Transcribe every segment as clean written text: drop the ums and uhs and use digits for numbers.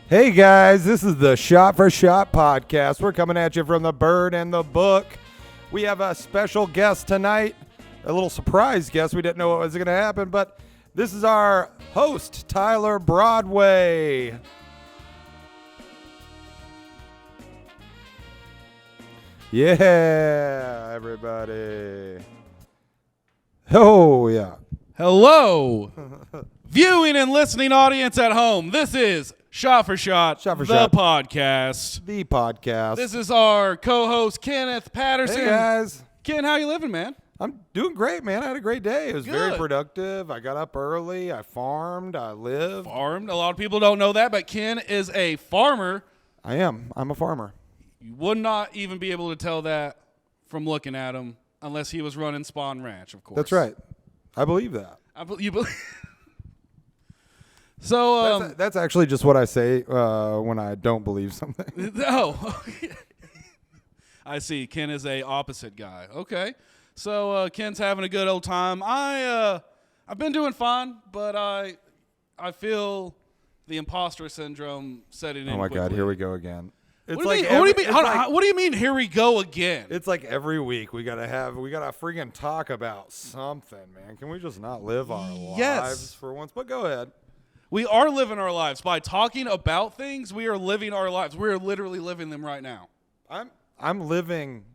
Hey guys, this is the Shot for Shot podcast. We're coming at you from the Bird and the Book. We have a special guest tonight, a little surprise guest. We didn't know what was going to happen, but this is our host, Tyler Broadway. Yeah, everybody. Oh, yeah. Hello, viewing and listening audience at home. This is Shot for Shot, the podcast. The podcast. This is our co-host, Kenneth Patterson. Hey, guys. Ken, how you living, man? I'm doing great, man. I had a great day. It was very Good. productive. I got up early. I farmed. I lived. Farmed. A lot of people don't know that, but Ken is a farmer. I am. I'm a farmer. You would not even be able to tell that from looking at him unless he was running Spawn Ranch, of course. That's right. I believe that. You believe? So That's actually just what I say when I don't believe something. Oh, I see. Ken is a opposite guy. Okay, so Ken's having a good old time. I've been doing fine, but I feel the imposter syndrome setting in. Oh my quickly. God, here we go again. What do you mean? Here we go again. It's like every week we gotta freaking talk about something, man. Can we just not live our lives for once? But go ahead. We are living our lives by talking about things. We are living our lives. We are literally living them right now. I'm living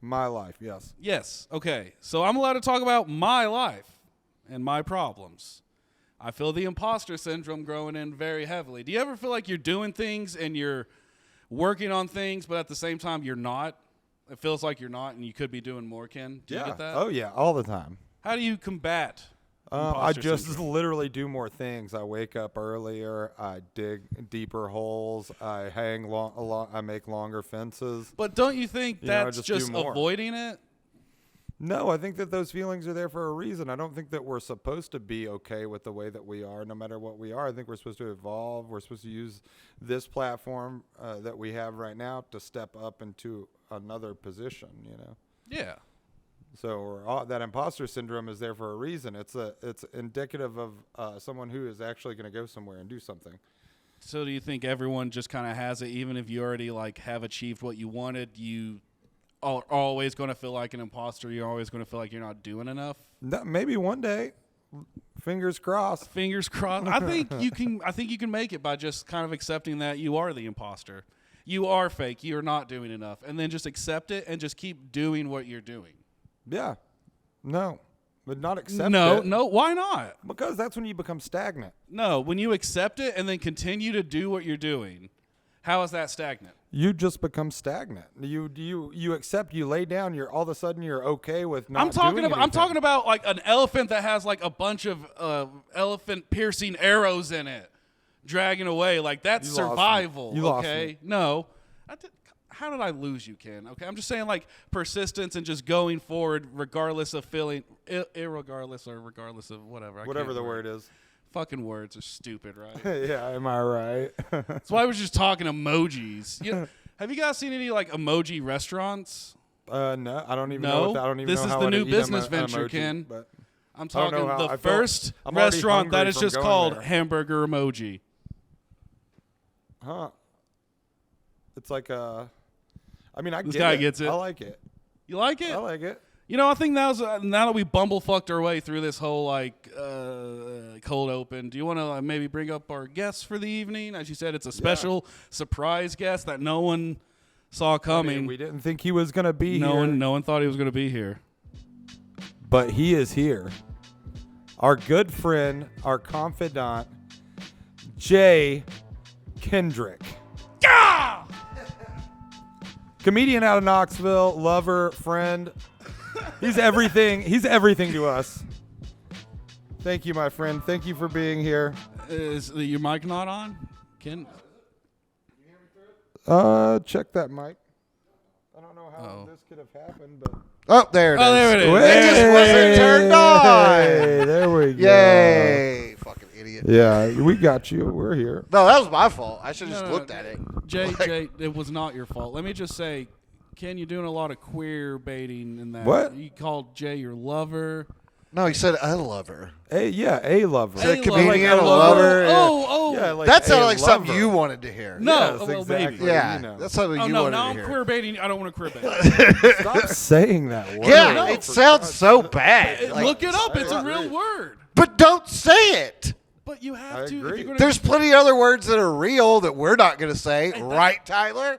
my life. Yes. Yes. Okay. So I'm allowed to talk about my life and my problems. I feel the imposter syndrome growing in very heavily. Do you ever feel like you're doing things and you're working on things, but at the same time you're not? It feels like you're not, and you could be doing more, Ken. Do you get that? Oh, yeah. All the time. How do you combat I imposter just syndrome? literally do more things. I wake up earlier. I dig deeper holes. I I make longer fences. But don't you think that's just do more. avoiding it? No, I think that those feelings are there for a reason. I don't think that we're supposed to be okay with the way that we are, no matter what we are. I think we're supposed to evolve. We're supposed to use this platform that we have right now to step up into another position, you know? Yeah. So that imposter syndrome is there for a reason. It's indicative of someone who is actually going to go somewhere and do something. So do you think everyone just kind of has it, even if you already have achieved what you wanted, you are always going to feel like an imposter? You're always going to feel like you're not doing enough? No, maybe one day. Fingers crossed. Fingers crossed. I think you can make it by just kind of accepting that you are the imposter. You are fake. You're not doing enough. And then just accept it and just keep doing what you're doing. Yeah. No. But not accept it. No. Why not? Because that's when you become stagnant. No. When you accept it and then continue to do what you're doing, how is that stagnant? You just become stagnant. You accept. You lay down. All of a sudden you're okay with not. I'm talking about like an elephant that has like a bunch of elephant piercing arrows in it, dragging away. Like that's survival. You lost me. No. How did I lose you, Ken? Okay, I'm just saying like persistence and just going forward regardless of feeling, irregardless or regardless of whatever. Whatever the word is. Fucking words are stupid, right? Yeah, am I right? That's why I was just talking emojis. Have you guys seen any like emoji restaurants? No, I don't even know. I don't even this know is how the to new eat business emoji, venture, but Ken. But I'm talking the first I'm already restaurant that hungry is from just going called there. Hamburger Emoji. Huh? It's like I mean, This guy gets it. I like it. You like it? I like it. You know, I think now that we bumblefucked our way through this whole cold open, do you want to maybe bring up our guests for the evening? As you said, it's a special surprise guest that no one saw coming. I mean, we didn't think he was gonna be no here. No one thought he was going to be here. But he is here. Our good friend, our confidant, Jay Kendrick. Yeah! Comedian out of Knoxville, lover, friend. He's everything. He's everything to us. Thank you, my friend. Thank you for being here. Is your mic not on? Ken? Check that mic. I don't know how this could have happened, but Oh, there it is. Oh, there it is. It just wasn't turned on. Hey, there we go. Yay. Fucking idiot. Yeah, we got you. We're here. No, that was my fault. I should have just No, looked at it. Jay, it was not your fault. Let me just say, Ken, you're doing a lot of queer baiting in that. What? You called Jay your lover. No, he said a lover. A lover. Said A comedian, lover, a lover. Oh. Yeah, like That a sounded like something lover. you wanted to hear. No. Yes, well, exactly. maybe. Yeah, You know. that's something Oh you no, wanted now to I'm hear. queer baiting. I don't want to queer bait. Stop saying that word. Yeah, for it sounds God's so sake. bad. Like, Look it up. It's a I real agree. word. but don't say it. But you have I to. agree. If you're gonna There's plenty of other words that are real that we're not going to say, right, Tyler?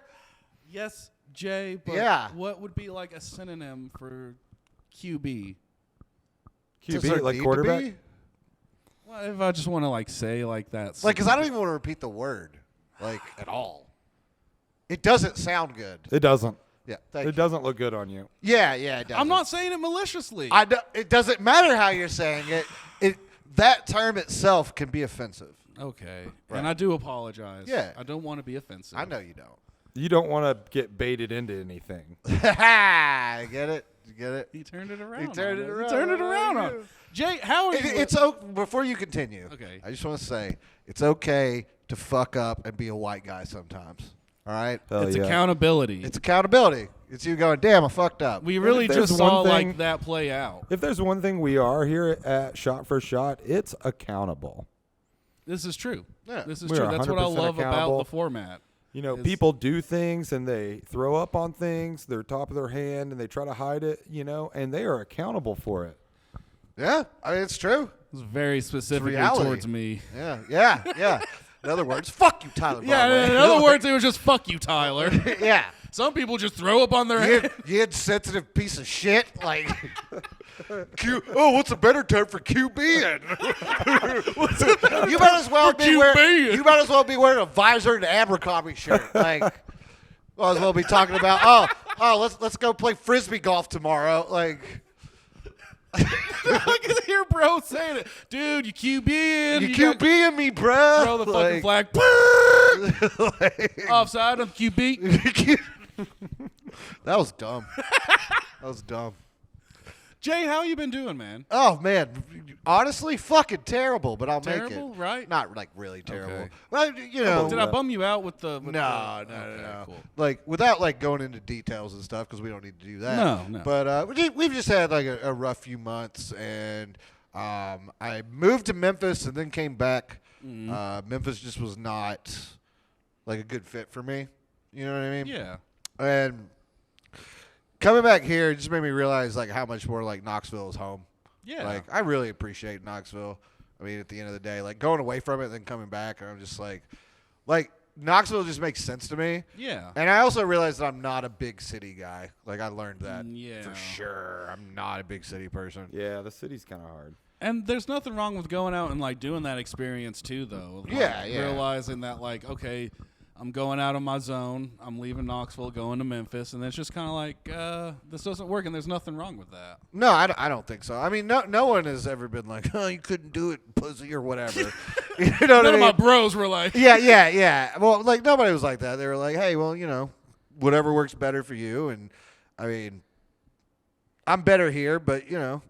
Yes, Jay. But Yeah. what would be like a synonym for QB? Does there QB, like need to quarterback. be? Well, if I just want to like say like that. Like, because I don't even want to repeat the word, like, at all. It doesn't sound good. It doesn't. Yeah, thank It you. doesn't look good on you. Yeah, it does. I'm not saying it maliciously. It doesn't matter how you're saying it. That term itself can be offensive. Okay. Right. And I do apologize. Yeah. I don't want to be offensive. I know you don't. You don't want to get baited into anything. Get it? You get it? He turned it around. He turned on it us. around. He turned it around on. Jay, how are you? It's okay. Before you continue, Okay. I just want to say it's okay to fuck up and be a white guy sometimes. All right? Hell It's yeah. accountability. It's accountability. It's you going, damn, I fucked up. We really there's just one saw thing- like that play out. If there's one thing we are here at Shot for Shot, it's accountable. This is true. Yeah. This is We're true. That's what I 100% love about accountable. the format. You know, It's- people do things and they throw up on things. They're top of their hand and they try to hide it, you know, and they are accountable for it. Yeah, I mean, it's true. It's very specifically reality. towards me. Yeah. In other words, fuck you, Tyler. Yeah, Broadway. in other words, it was just fuck you, Tyler. Yeah. Some people just throw up on their head. You insensitive piece of shit. Like, what's a better term for QBing? You might as well be wearing. QBing. You might as well be wearing a visor and an Abercrombie shirt. Like, might as well be talking about. Let's go play frisbee golf tomorrow. Like, I can hear bro saying it. Dude, you QBing. you got- QBing me, bruh. Throw the fucking flag. Like, Offside on the QB. that was dumb. That was dumb. Jay, how you been doing, man? Oh man, honestly, fucking terrible. But I'll Terrible, make it. right? Not like really terrible. Okay. Well, you know. Did I bum you out with the? No. Okay, cool. Like without like going into details and stuff because we don't need to do that. No. But we've just had like a rough few months, and I moved to Memphis and then came back. Memphis just was not like a good fit for me. You know what I mean? Yeah. And coming back here just made me realize like how much more like Knoxville is home. Yeah. Like I really appreciate Knoxville. I mean, at the end of the day, like going away from it and then coming back, I'm just like Knoxville just makes sense to me. Yeah. And I also realized that I'm not a big city guy. Like I learned that Yeah. for sure. I'm not a big city person. Yeah, the city's kind of hard. And there's nothing wrong with going out and like doing that experience too, though. Like, Yeah. Realizing that like, okay, I'm going out of my zone. I'm leaving Knoxville, going to Memphis, and it's just kind of like this doesn't work, and there's nothing wrong with that. No, I don't think so. I mean, no one has ever been like, oh, you couldn't do it, pussy, or whatever. You know what None I of mean? my bros were like, Yeah. Well, like nobody was like that. They were like, hey, well, you know, whatever works better for you. And I mean, I'm better here, but you know,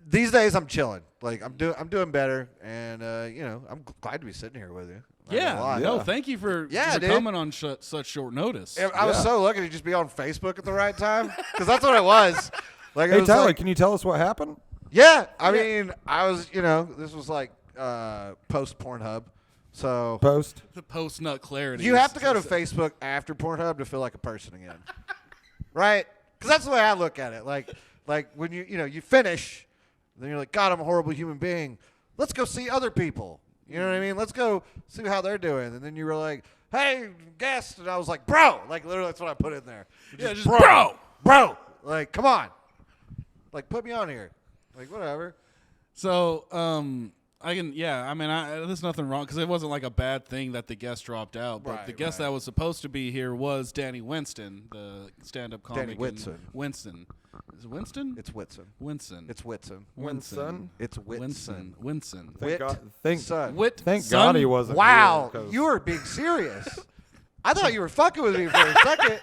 these days I'm chilling. Like I'm doing better, and you know, I'm glad to be sitting here with you. Not gonna lie. No, Yeah. thank you for Yeah, dude. coming on such short notice. I was so lucky to just be on Facebook at the right time because that's what it was. Like, it Hey, was Tyler, like, can you tell us what happened? yeah. I mean, I was, you know, this was like post Pornhub, so Post? The post nut clarity. you have to go to Facebook after Pornhub to feel like a person again, right? Because that's the way I look at it. Like when you finish, then you're like, God, I'm a horrible human being. Let's go see other people. You know what I mean? Let's go see how they're doing. And then you were like, hey, guest. And I was like, bro. Like, literally, that's what I put in there. Yeah, just bro. Bro. Like, come on. Like, put me on here. Like, whatever. So, I can, yeah, I mean, there's nothing wrong because it wasn't like a bad thing that the guest dropped out. But Right, the guest right. that was supposed to be here was Danny Winston, the stand-up comic. Danny in Whitson. Winston. Is it Winston? It's Whitson. Winston. It's Whitson. Winston. It's Whitson. Winston. Thank God, thank Whitson. God he wasn't. Wow. here, 'cause- You were being serious. I thought you were fucking with me for a second.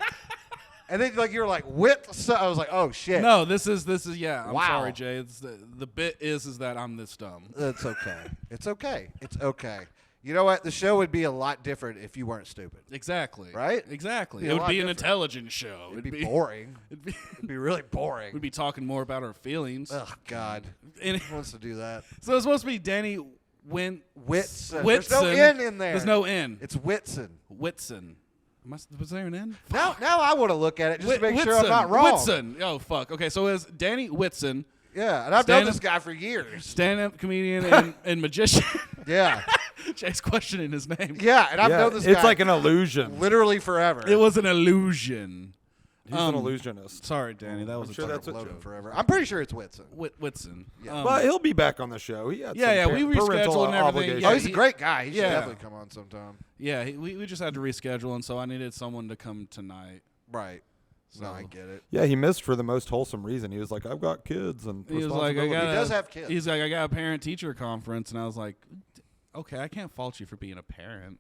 And then like you were like, Whitson. I was like, oh, shit. No, this is yeah. I'm Wow. sorry, Jay. It's the bit is that I'm this dumb. It's okay. It's okay. It's okay. You know what? The show would be a lot different if you weren't stupid. Exactly. Right? Exactly. Be It a would lot be an different. intelligent show. It'd be boring. It'd be, It'd be really boring. we'd be talking more about our feelings. Oh, God. And- Who wants to do that? so it's supposed to be Danny Whitson. Whitson. There's no N in there. There's no N. It's Whitson. Whitson. Was there an N? Now I want to look at it just to make sure I'm Whitson. not wrong. Whitson. Oh, fuck. Okay, so it's Danny Whitson, Yeah, and I've known this guy for years. stand-up comedian and magician. Yeah. Jay's questioning his name. Yeah, and I've Yeah, known this guy it's like an illusion. literally forever. It was an illusion. He's an illusionist. Sorry, Danny. That was I'm sure that's what Loaded Joe. forever. I'm pretty sure it's Whitson. Whitson. Yeah. But he'll be back on the show. He had Yeah, some yeah, we parental rescheduled and everything. obligations. Yeah, Oh, he's he- a great guy. He should yeah. definitely come on sometime. Yeah, we just had to reschedule, and so I needed someone to come tonight. Right. So No, I get it. Yeah, he missed for the most wholesome reason. He was like, "I've got kids and He was like, I responsibilities." got. He does have kids. He's like, I got a parent-teacher conference, and I was like, okay, I can't fault you for being a parent.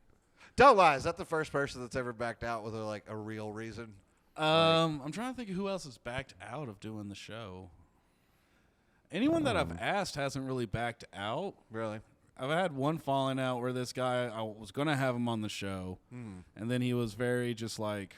Don't lie. Is that the first person that's ever backed out with a real reason? I'm trying to think of who else has backed out of doing the show. Anyone that I've asked hasn't really backed out. Really? I've had one falling out where this guy, I was going to have him on the show, and then he was very just like,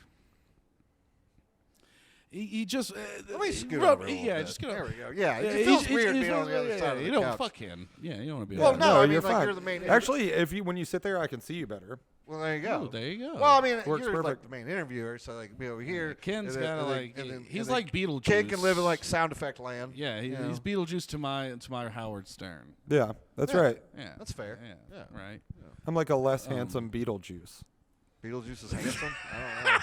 he just, Let me scoot rubbed- over a little yeah, bit. just get There over. we go. Yeah, Yeah, it feels he- weird he being on feels- the other yeah, side of the you don't couch. fuck him. Yeah, you don't want to be. Well, like no, that. I mean, you're like, fine. you're the main- Actually, when you sit there, I can see you better. Well, there you go. Ooh, there you go. Well, I mean, Works you're like perfect. the main interviewer, so like be over here. Ken's and then- kind of and then- like and then- he's and then like Beetlejuice. Ken can live in like sound effect land. yeah, you know. he's Beetlejuice to my Howard Stern. Yeah, that's Yeah. right. Yeah, That's fair. Yeah, Yeah. right. I'm like a less handsome Beetlejuice. Beetlejuice is handsome. I don't know.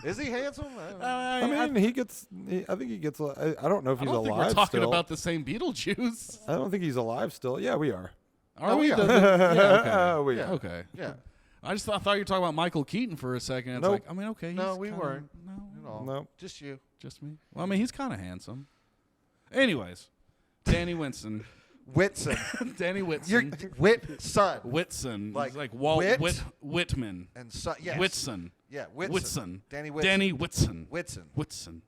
Is he handsome? I don't know. I mean, he gets. I think he gets. I don't know if I he's don't think alive we're talking still. about the same Beetlejuice. I don't think he's alive still. Yeah, we are. Are No, we? we are. Yeah, We Yeah. are. okay. Okay. Yeah. I thought you were talking about Michael Keaton for a second. It's Nope. like, I mean, okay. No, he's we kinda- weren't. No, No. No. Just you. just me. Well, I mean, he's kind of handsome. Anyways, Danny Winston. Whitson. Danny You're Whitson. Whitson. Whitson. Like He's like Walt Whit? Whitman. And son. Yes. Whitson. Yeah. Whitson. Whitson. Danny Whitson. Danny Whitson. Whitson. Whitson.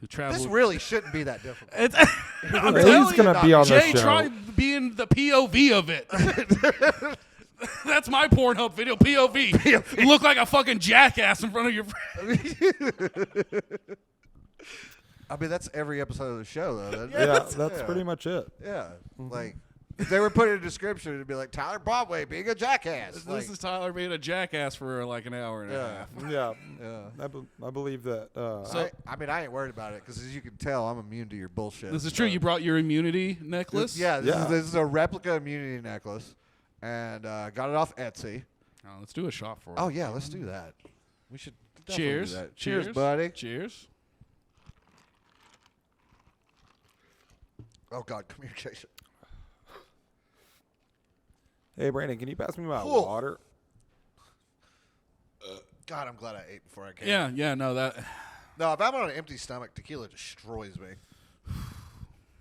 Who traveled. This really shouldn't be that difficult. It's, I'm He's telling you, gonna be on the Jay, show. try being the POV of it. That's my Pornhub video. POV. You look like a fucking jackass in front of your friend. I mean, that's every episode of the show, though. Doesn't it? Yeah, that's pretty much it. Yeah. Like, if they were put in a description, it'd be like Tyler Broadway being a jackass. This Like, is Tyler being a jackass for like an hour and a yeah. half. Yeah, Yeah. I believe that. So- I mean, I ain't worried about it because, as you can tell, I'm immune to your bullshit. This is true. So- You brought your immunity necklace? Yeah, Yeah. This is a replica immunity necklace, and got it off Etsy. Oh, let's do a shot for it. Oh yeah, let's do that. We should definitely Cheers. do that. Cheers, buddy. Cheers. Oh God, communication. Hey, Brandon, can you pass me my Cool. water? God, I'm glad I ate before I came. Yeah, no, that. No, if I'm on an empty stomach, tequila destroys me.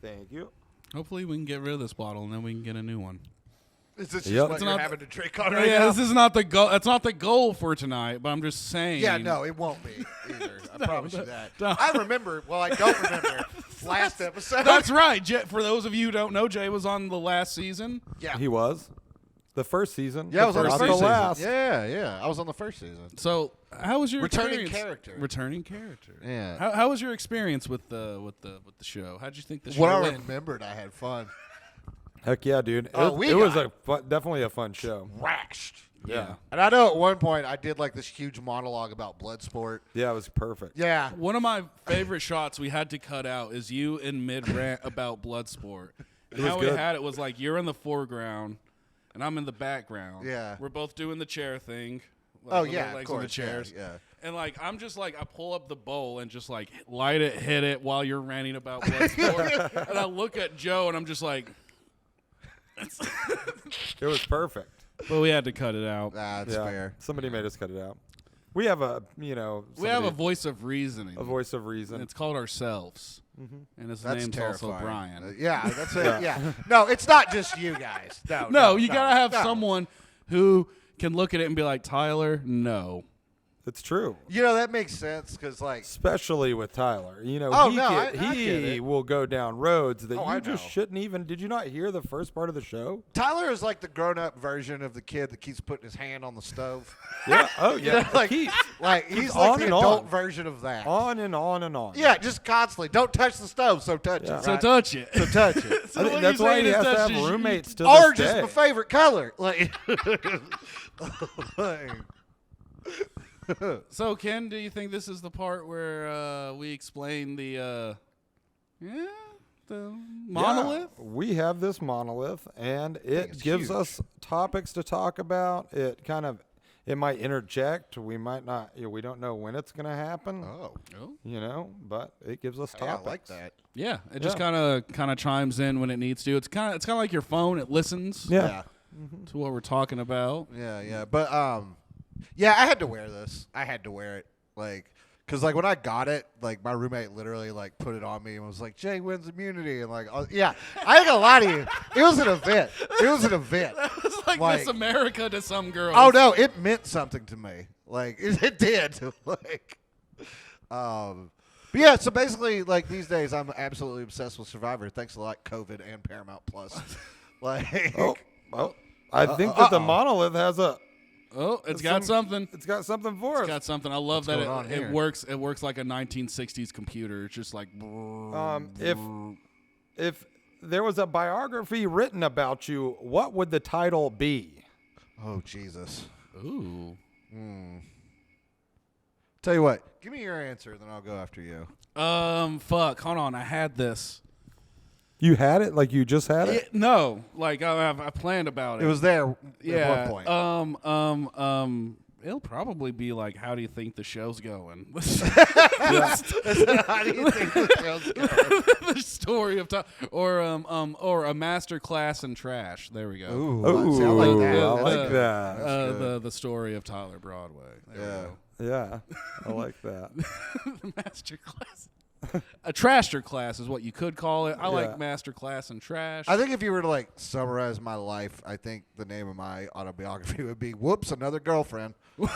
Thank you. Hopefully, we can get rid of this bottle and then we can get a new one. Is this Yep. just what It's you're not- having to drink on Yeah, right now? this is not the goal. That's not the goal for tonight. But I'm just saying. Yeah, no, it won't be either. I promise you that. no. I remember. Well, I don't remember last episode. That's right. For those of you who don't know, Jay was on the last season. Yeah. He was the first season. Yeah, I was on the not first the season. last. Yeah. I was on the first season. So, how was your Returning experience? character. Returning character. Yeah. How was your experience with the show? How did you think the show What I went? remembered, I had fun. Heck yeah, dude. Oh, it was definitely a fun show. Rashed. Yeah. And I know at one point I did like this huge monologue about blood sport. Yeah, it was perfect. Yeah. One of my favorite shots we had to cut out is you in mid rant about Bloodsport. And was how we good. had it was like you're in the foreground and I'm in the background. Yeah. We're both doing the chair thing. Oh with our yeah, of legs on course. the chairs. Yeah. And like I'm just like I pull up the bowl and just like light it, hit it while you're ranting about Bloodsport. And I look at Joe and I'm just like, It was perfect. but we had to cut it out. That's Yeah, fair. somebody made us cut it out. We have We have a somebody- voice of reasoning. a voice of reason. And it's called ourselves. And his That's name's terrifying. also Brian. Yeah, that's it. Yeah. No, it's not just you guys. No, you gotta have someone who can look at it and be like, Tyler, no. It's true. You know, that makes sense because, like, Especially with Tyler. You know, Oh, he, no, get, I he get it. will go down roads that I you just know. shouldn't even. Did you not hear the first part of the show? Tyler is like the grown-up version of the kid that keeps putting his hand on the stove. Yeah. Oh, You yeah. know, like, Keeps he's on like the and adult on. version of that. on and on and on. Yeah, just constantly. Don't touch the stove, so touch Yeah. it. So right? touch it. So touch it. So I what think that's you're why saying he is has to that's have just- roommates to Orange this is day. my favorite color. Like, So, Ken, do you think this is the part where we explain the monolith? Yeah, we have this monolith, and it it's gives huge. us topics to talk about. It might interject. We might not. We don't know when it's going to happen. oh, But it gives us yeah, I topics. like that. Yeah, it just Yeah. kind of chimes in when it needs to. It's kind of like your phone. It listens Yeah. to what we're talking about. Yeah. But yeah, I had to wear this. I had to wear it, like, cause like when I got it, like my roommate literally like put it on me and was like, "Jay wins immunity," and like, yeah, I ain't gonna lie to you, it was an event. It was an event. It's like Like- Miss America to some girls. Oh no, it meant something to me. Like it did. Like, but yeah. So basically, like these days, I'm absolutely obsessed with Survivor. Thanks a lot, COVID and Paramount Plus. Like, Oh, well, I think that the uh-oh. monolith has a. Oh, it's got something. It's got something for It's us. got something. I love What's that going on it here? works. It works like a 1960s computer. It's just like. If there was a biography written about you, what would the title be? oh Jesus. Ooh. Tell you what, give me your answer, then I'll go after you. Fuck. Hold on. I had this. You had it, like you just had it. No, like I planned about it. It was there yeah. at one point. It'll probably be like, how do you think the show's going? How do you think the show's going? The story of or a master class in trash. There we go. Ooh, see, I like that. I That's like good. that. That's good. The story of Tyler Broadway. There we go. Yeah, I like that. The master class. A trasher class is what you could call it. I Yeah. like master class and trash. I think if you were to like summarize my life, I think the name of my autobiography would be "Whoops, Another Girlfriend." No,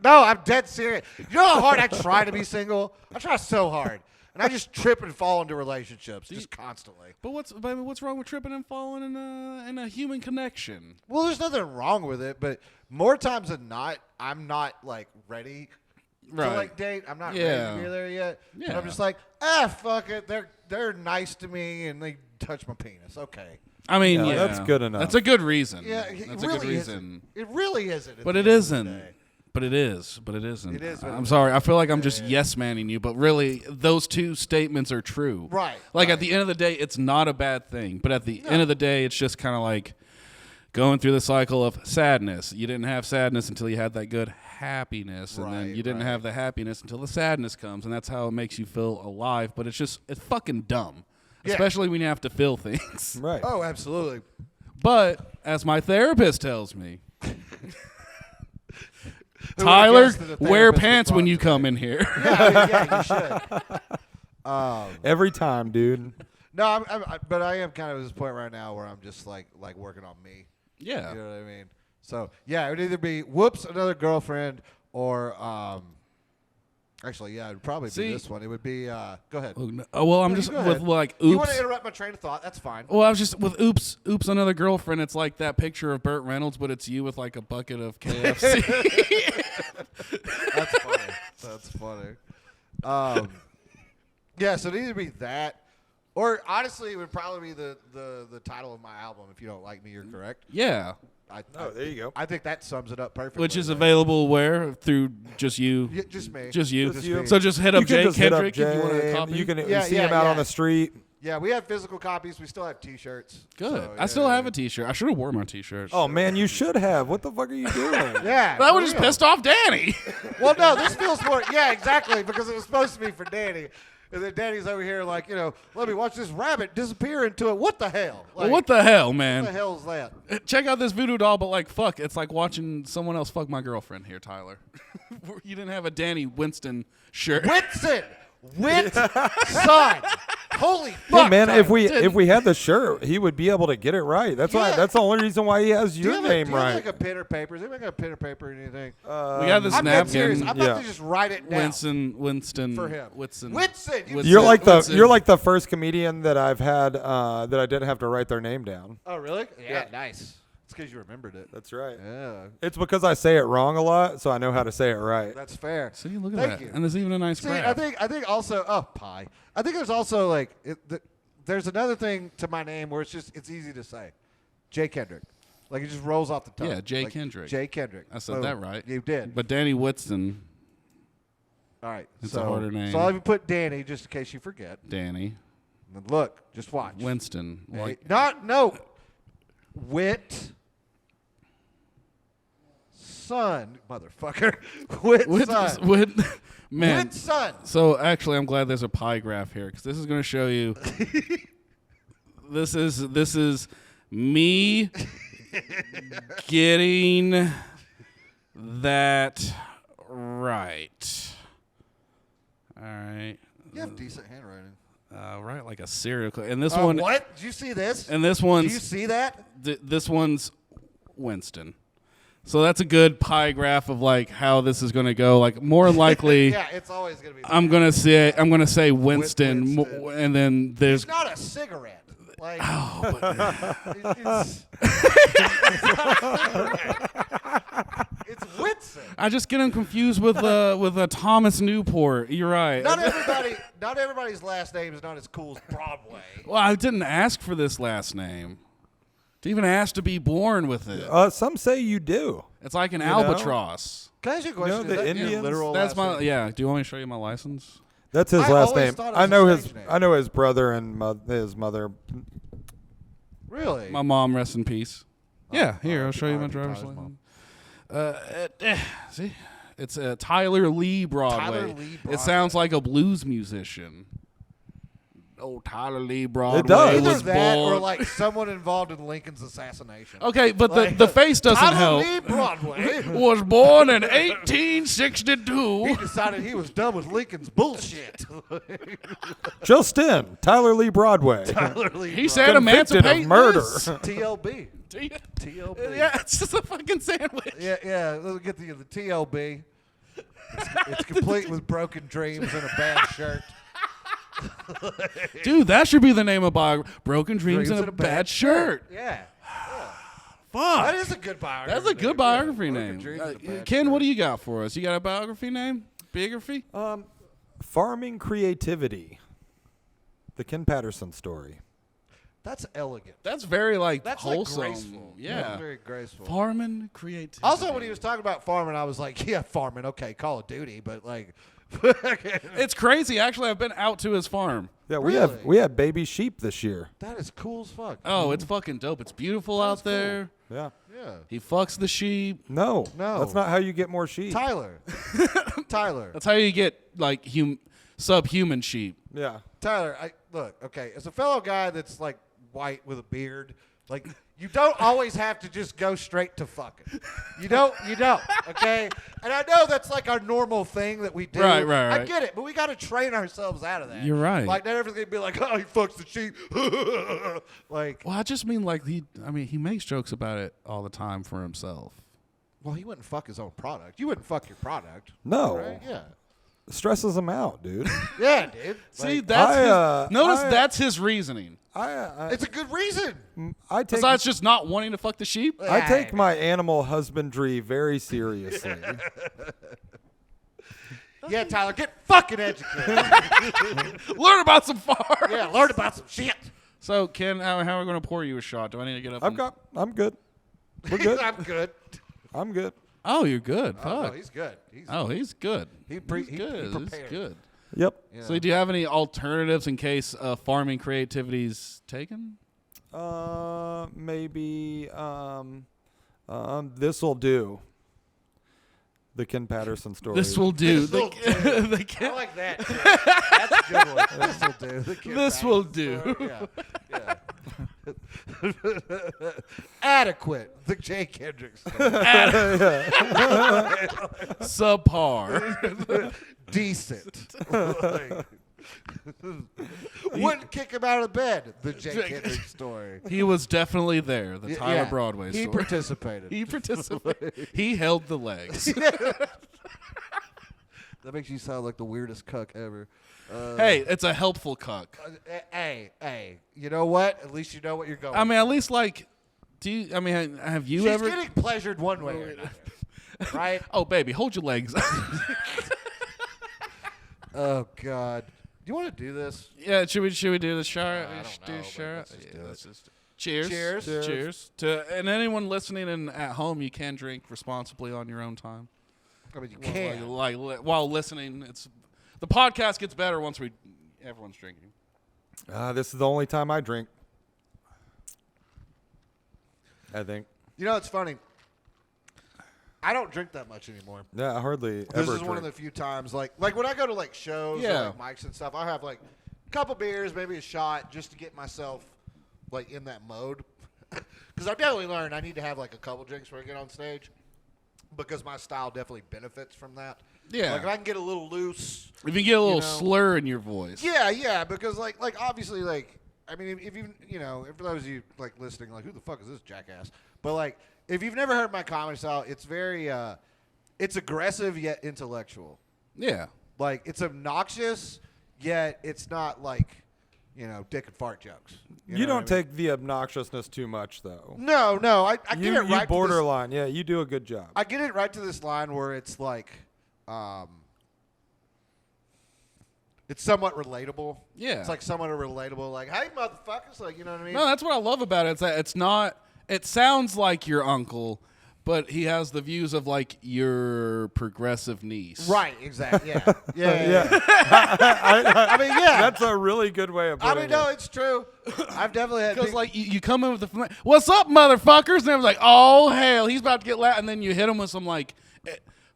I'm dead serious. You know how hard I try to be single? I try so hard, and I just trip and fall into relationships just constantly. But what's wrong with tripping and falling in a human connection? Well, there's nothing wrong with it, but more times than not, I'm not like ready to like date. I'm not ready to be there yet. But Yeah. I'm just like, fuck it. They're nice to me and they touch my penis. Okay. I mean, Yeah, that's good enough. That's a good reason. Yeah, it that's really a good reason. isn't. It really isn't. at But the it end of the isn't. day. But it is. But it isn't. It is, but I'm it sorry. I feel like I'm just yes-manning you, but really, those two statements are true. Right, Like right. at the end of the day, it's not a bad thing. But at the end of the day, it's just kind of like going through the cycle of sadness. You didn't have sadness until you had that good happiness, and then Right, you didn't right. have the happiness until the sadness comes, and that's how it makes you feel alive. But it's fucking dumb, Yeah. especially when you have to feel things. Right. Oh, absolutely. But as my therapist tells me, Who Tyler, would've guessed that a wear therapist pants would when talk you to come me? in here. Yeah, you should. Every time, dude. No, but I am kind of at this point right now where I'm just like working on me. Yeah. You know what I mean? So yeah, it would either be "Whoops, Another Girlfriend" or actually, yeah, it would probably See- be this one. It would be go ahead. Oh, well, I'm No, just you go with ahead. like You want oops. to interrupt my train of thought? That's fine. Well, I was just with oops, another girlfriend. It's like that picture of Burt Reynolds, but it's you with like a bucket of KFC. That's funny. That's funny. Yeah, so it'd either be that, or honestly, it would probably be the title of my album. If you don't like me, you're correct. Yeah, Oh, there you go. I think that sums it up perfectly. which is Like, available where through just you. yeah, just me. Just you. Just you. So just hit up You can Jay just hit up Kendrick if you want Jay, a copy. You can Yeah, see yeah, him out on yeah. the street. Yeah, we have physical copies. We still have T-shirts. Good. So, I still yeah. have a T-shirt. I should have worn my T-shirt. Oh man, you should have. What the fuck are you doing? Yeah, that for would have just real. pissed off Danny. Well, no, this feels more. Yeah, exactly, because it was supposed to be for Danny, and then Danny's over here like, let me watch this rabbit disappear into it. What the hell? Well, what the hell, man? What the hell is that? Check out this voodoo doll, but like, fuck, it's like watching someone else fuck my girlfriend here, Tyler. You didn't have a Danny Winston shirt. Winston, son. Holy Hey fuck, man, Tyler. if we had the shirt, he would be able to get it right. That's why. Yeah. That's the only reason why he has Do you your have name do you have right. like a pen or paper? Is anybody got a pen or paper or anything? We got this I'm dead serious. napkin. I'm about Yeah. to just write it down Winston. for him. Whitson. You're like Whitson. you're like the first comedian that I've had that I didn't have to write their name down. Oh, really? Yeah, nice. It's because you remembered it. That's right. Yeah, It's because I say it wrong a lot, so I know how to say it right. that's fair. See, look at Thank that. you. And there's even a nice See, graph. I think also pie. I think there's also like there's another thing to my name where it's easy to say, Jay Kendrick. Like it just rolls off the tongue. Yeah, Jay Like, Kendrick. Jay Kendrick. I said Boom. that right. You did. But Danny Whitson, All right. It's so, a harder name. So I'll even put Danny just in case you forget. Danny, And then look, just watch. Winston. Hey, Wit. Son, motherfucker. Wit son. Man. Wit son. So actually, I'm glad there's a pie graph here because this is going to show you. This is me getting that right. All right. You have decent handwriting. Right, like a serial killer. And this one. What? Did you see this? And this Do one's. you see that? This one's Winston. So that's a good pie graph of like how this is going to go. Like more likely, Yeah, it's always going to be. I'm gonna say Winston, Winston. and then there's It's not a cigarette. Like, oh, but it's Whitson. I just get him confused with a Thomas Newport. You're right. Not everybody's last name is not as cool as Broadway. Well, I didn't ask for this last name. Didn't even ask to be born with it. Some say you do. It's like an know? albatross. Can I ask you a question? the Is that your Indians? literal That's last my name? yeah. Do you want me to show you my license? That's his I last always name. thought it I was know a his. stage name. I know his brother and his mother. Really? My mom, rest in peace. Yeah, here I'll R.I.P. show you my R.I.P. driver's Tyler's license. See, it's Tyler Lee Broadway. Tyler Lee Broadway. It sounds like a blues musician. Oh, Tyler Lee Broadway does. Either was that born. or like someone involved in Lincoln's assassination. Okay, but Like, the face doesn't Tyler help. Lee Broadway. Was born in He 1862. decided he was done with Lincoln's bullshit. Just in Tyler Lee Broadway. Tyler Lee He said Convicted of emancipate murder. this. TLB. TLB. Yeah, it's just a fucking sandwich. Yeah. Let's get the TLB. It's complete with broken dreams and a bad shirt. Dude, that should be the name of Broken Dreams and a Bad Shirt. Yeah. Fuck. That is a good biography. That's a good name. biography Yeah. name. Broken Dreams and a Bad Ken, Shirt. what do you got for us? You got a biography name? Biography? Farming creativity. The Ken Patterson story. That's elegant. That's very That's wholesome. like graceful. Yeah. That's very graceful. Farming creativity. Also, when he was talking about farming, I was like, yeah, farming, okay, Call of Duty, but like, It's crazy. Actually, I've been out to his farm. Yeah, Really? we had baby sheep this year. that is cool as fuck. Oh, it's fucking dope. It's beautiful out cool. there. Yeah. Yeah. He fucks the sheep. No. No. That's not how you get more sheep. Tyler. Tyler. That's how you get like subhuman sheep. Yeah. Tyler, look, okay, as a fellow guy that's like white with a beard, like you don't always have to just go straight to fucking. You don't, okay? And I know that's like our normal thing that we do. Right. I get it, but we got to train ourselves out of that. You're right. Like, not everything be like, oh, he fucks the sheep. Like, Well, I just mean like he makes jokes about it all the time for himself. well, he wouldn't fuck his own product. You wouldn't fuck your product. No. Right? Yeah. Stresses them out, dude. Yeah, dude. See, Like, that's notice I- that's his reasoning. it's a good reason. I take Besides just not wanting to fuck the sheep. I take my animal husbandry very seriously. Yeah, Tyler, get fucking educated. Learn about some farm. Yeah, learn about some shit. So, Ken, how are we going to pour you a shot? Do I need to get up? I'm good. We're good. I'm good. I'm good. Oh, you're good. Oh, no, Fuck. he's good. He's good. He He's good. good. He's prepared. good. Yep. Yeah. So, do you have any alternatives in case farming creativity's taken? Maybe this'll do. The Ken Patterson story. This will do. This'll do. The I Ken- like that. Too. That's a good one. This will do. The Kid This will Patterson do. story. Yeah. Adequate. The Jay Kendrick story. Subpar. Decent. Like, Wouldn't kick him out of bed. The Jay Kendrick story. He was definitely there. The Tyler Yeah, Broadway he story. participated. He participated. He held the legs. That makes you sound like the weirdest cuck ever. Hey, it's a helpful cuck. Hey, you know what? At least you know what you're going. I mean, at least like, have you She's ever? getting pleasured one way or another, right? Oh, baby, hold your legs. Oh God, do you want to do this? Yeah, should we do the shower? I don't Do know, but shower? let's just do it. Let's just cheers. Cheers. Cheers. And anyone listening and at home, you can drink responsibly on your own time. I mean, you can. While listening, the podcast gets better once everyone's drinking. This is the only time I drink. I think. You know, it's funny. I don't drink that much anymore. Yeah, I hardly This ever is one of the drink. few times, like when I go to like shows or like mics and stuff, I'll have like a couple beers, maybe a shot, just to get myself like in that mode. Because I've definitely learned I need to have like a couple drinks before I get on stage, because my style definitely benefits from that. Yeah. Like if I can get a little loose. If you get a little slur in your voice. Yeah, because like obviously like I mean if you if for those of you like listening, like who the fuck is this jackass? But like if you've never heard my comedy style, it's very it's aggressive yet intellectual. Yeah. Like it's obnoxious yet it's not like dick and fart jokes. You don't take the obnoxiousness too much, though. No, I get it right. You borderline. Yeah, you do a good job. I get it right to this line where it's like, it's somewhat relatable. Yeah. It's like somewhat relatable. Like, hey, motherfuckers. Like, you know what I mean? No, that's what I love about it. It's that it's not. It sounds like your uncle, but he has the views of like your progressive niece. Right. Exactly. Yeah. Yeah. I mean, yeah. That's a really good way of putting it. No, it's true. I've definitely had Because like you come in with the "What's up, motherfuckers?" and everyone's like, "Oh hell, he's about to get loud," and then you hit him with some like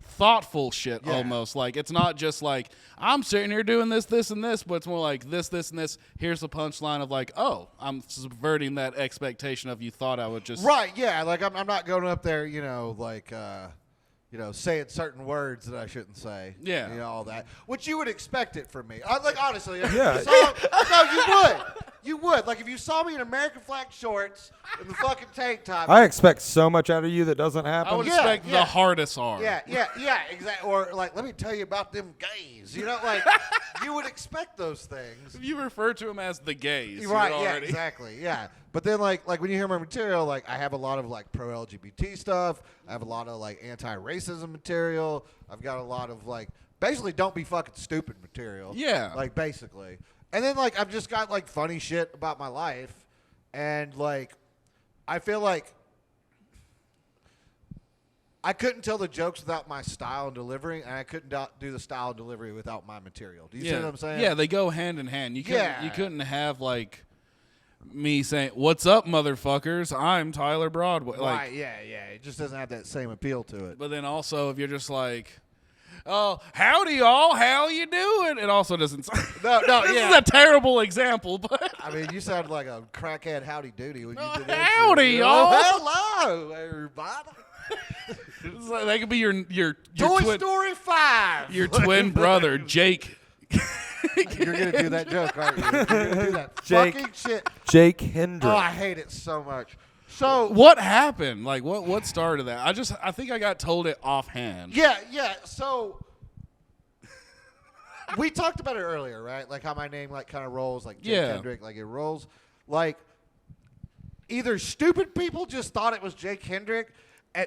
thoughtful shit. Yeah. Almost like it's not just like I'm sitting here doing this, this, and this, but it's more like this, and this. Here's the punchline of like, oh, I'm subverting that expectation of you thought I would just Right, yeah. Like I'm not going up there, saying certain words that I shouldn't say. Yeah. All that. Which you would expect it from me. Like honestly, if Yeah. you saw, no, you would. You would. Like if you saw me in American flag shorts and the fucking tank top. I expect so much out of you that doesn't happen. I would Yeah, expect yeah. the hardest R. Yeah, exactly. Or like, let me tell you about them gays. Like you would expect those things. If you refer to him as the gays, Right, you're yeah, already exactly, yeah. But then, like when you hear my material, like I have a lot of like pro LGBT stuff. I have a lot of like anti-racism material. I've got a lot of like basically don't be fucking stupid material. Yeah. Like basically, and then like I've just got like funny shit about my life, and like I feel like I couldn't tell the jokes without my style and delivery, and I couldn't do the style and delivery without my material. Do you see what I'm saying? Yeah, they go hand in hand. You Yeah. couldn't have like me saying, "What's up, motherfuckers? I'm Tyler Broadway." Like, Right, yeah. It just doesn't have that same appeal to it. but then also if you're just like, "Oh, howdy y'all, how you doing?" It also doesn't sound No, this yeah. is a terrible example, but I mean, you sounded like a crackhead howdy doody when you Oh, did that. howdy, shit. y'all. Hello, everybody. it's like, that could be your Toy twin, Story 5. your twin brother, Jake. You're going to do that joke, aren't you? You're going to do that Jake. fucking shit. Jay Kendrick. Oh, I hate it so much. So, What happened? Like what started that? I think I got told it offhand. yeah. So, we talked about it earlier, right? Like how my name like kind of rolls, like Jay Kendrick, like it rolls. Like, either stupid people just thought it was Jake Hendrick, and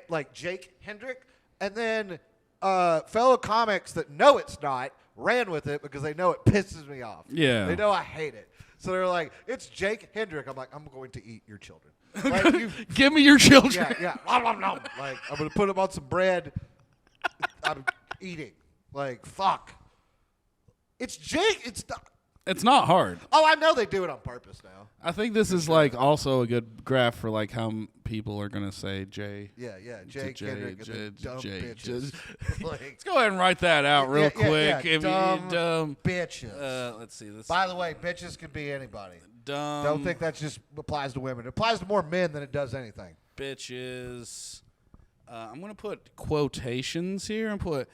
then fellow comics that know it's not ran with it because they know it pisses me off. Yeah. They know I hate it. So they're like, it's Jake Hendrick. I'm like, I'm going to eat your children. Like, you, Give me your children. yeah. Nom, nom, nom. Like, I'm going to put them on some bread. I'm eating. Like, fuck. It's Jake. It's not hard. Oh, I know they do it on purpose now. I think this is like also a good graph for like how people are gonna say Jay. Yeah. Jake Kendrick and the dumb bitches. Like, Let's go ahead and write that out real quick. Yeah. If Dumb you dumb, bitches. let's see this. By the way, bitches could be anybody. Dumb. Don't think that just applies to women. It applies to more men than it does anything. Bitches. I'm gonna put quotations here and put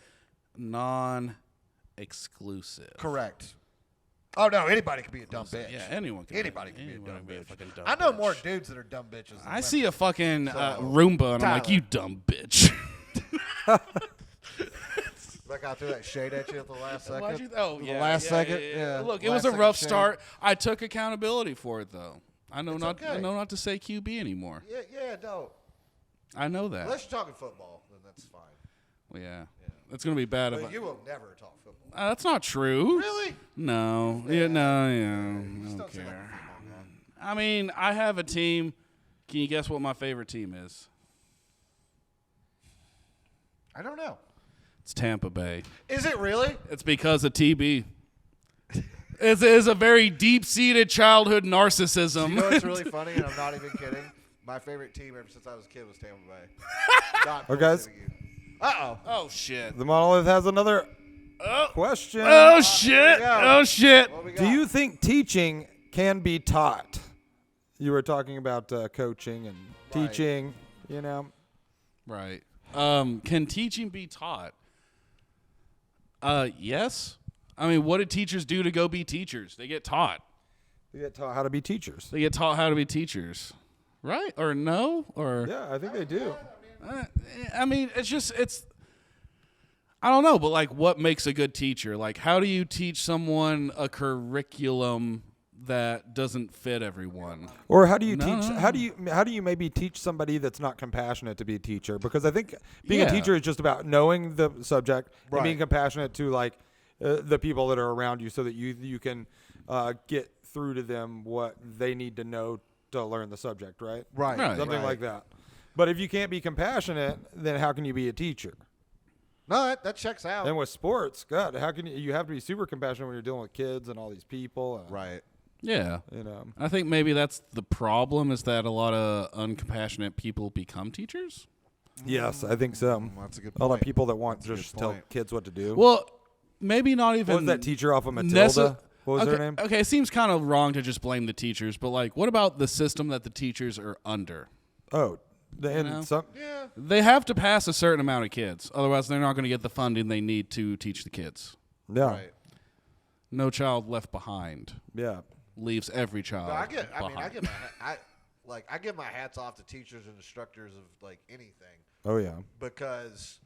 non-exclusive. Correct. Oh no, anybody can be a dumb bitch. Yeah, anyone can. Anybody can be a dumb be a bitch. fucking dumb I know bitch. more dudes that are dumb bitches. Than I see a fucking So, Roomba and I'm like, Tyler. you dumb bitch. Like I threw that shade at you at the last second. Why'd you? Oh, The yeah. last yeah, second. yeah, Yeah. Look, it Last was a second rough shade. start. I took accountability for it though. I know It's not. I okay. know not to say QB anymore. Yeah, no. I know that. Unless you're talking football, then that's fine. Well, yeah. It's gonna be bad if But you will never talk football. that's not true. Really? No. Yeah. No. Yeah. You I just don't don't seem like a care. football guy. I mean, I have a team. Can you guess what my favorite team is? I don't know. It's Tampa Bay. Is it really? It's because of TB. It's a very deep-seated childhood narcissism. You know what's really funny, and I'm not even kidding? My favorite team ever since I was a kid was Tampa Bay. Not Oh, guys. bullshitting you. Uh-oh. Oh shit! The monolith has another question. Oh shit! we go. Oh shit! What we got? Do you think teaching can be taught? You were talking about coaching and teaching, you know. Right. Can teaching be taught? Yes. I mean, what did teachers do to go be teachers? They get taught. They get taught how to be teachers. They get taught how to be teachers. Right? Or no? Or Yeah, I think they do. I mean, it's. I don't know, but like, what makes a good teacher? Like, how do you teach someone a curriculum that doesn't fit everyone? Or how do you No, teach? no, How do you maybe teach somebody that's not compassionate to be a teacher? Because I think being Yeah. a teacher is just about knowing the subject and being Right. compassionate to like the people that are around you, so that you can get through to them what they need to know to learn the subject, right? Right. Right. Something like that. But if you can't be compassionate, then how can you be a teacher? No, that checks out. And with sports, God, how can you have to be super compassionate when you're dealing with kids and all these people? Right. Yeah. You know. I think maybe that's the problem, is that a lot of uncompassionate people become teachers. Yes, I think so. That's a good A lot of point. people that want to That's a just good tell point. kids what to do. Well, maybe not even. What was that teacher off of Matilda? What was okay, her name? Okay, it seems kind of wrong to just blame the teachers, but like, what about the system that the teachers are under? Oh, and know? some. Yeah. They have to pass a certain amount of kids, otherwise they're not going to get the funding they need to teach the kids. Yeah, Right. No child left behind yeah. leaves every child No, I give behind. I give my hats off to teachers and instructors of like anything, Oh yeah. because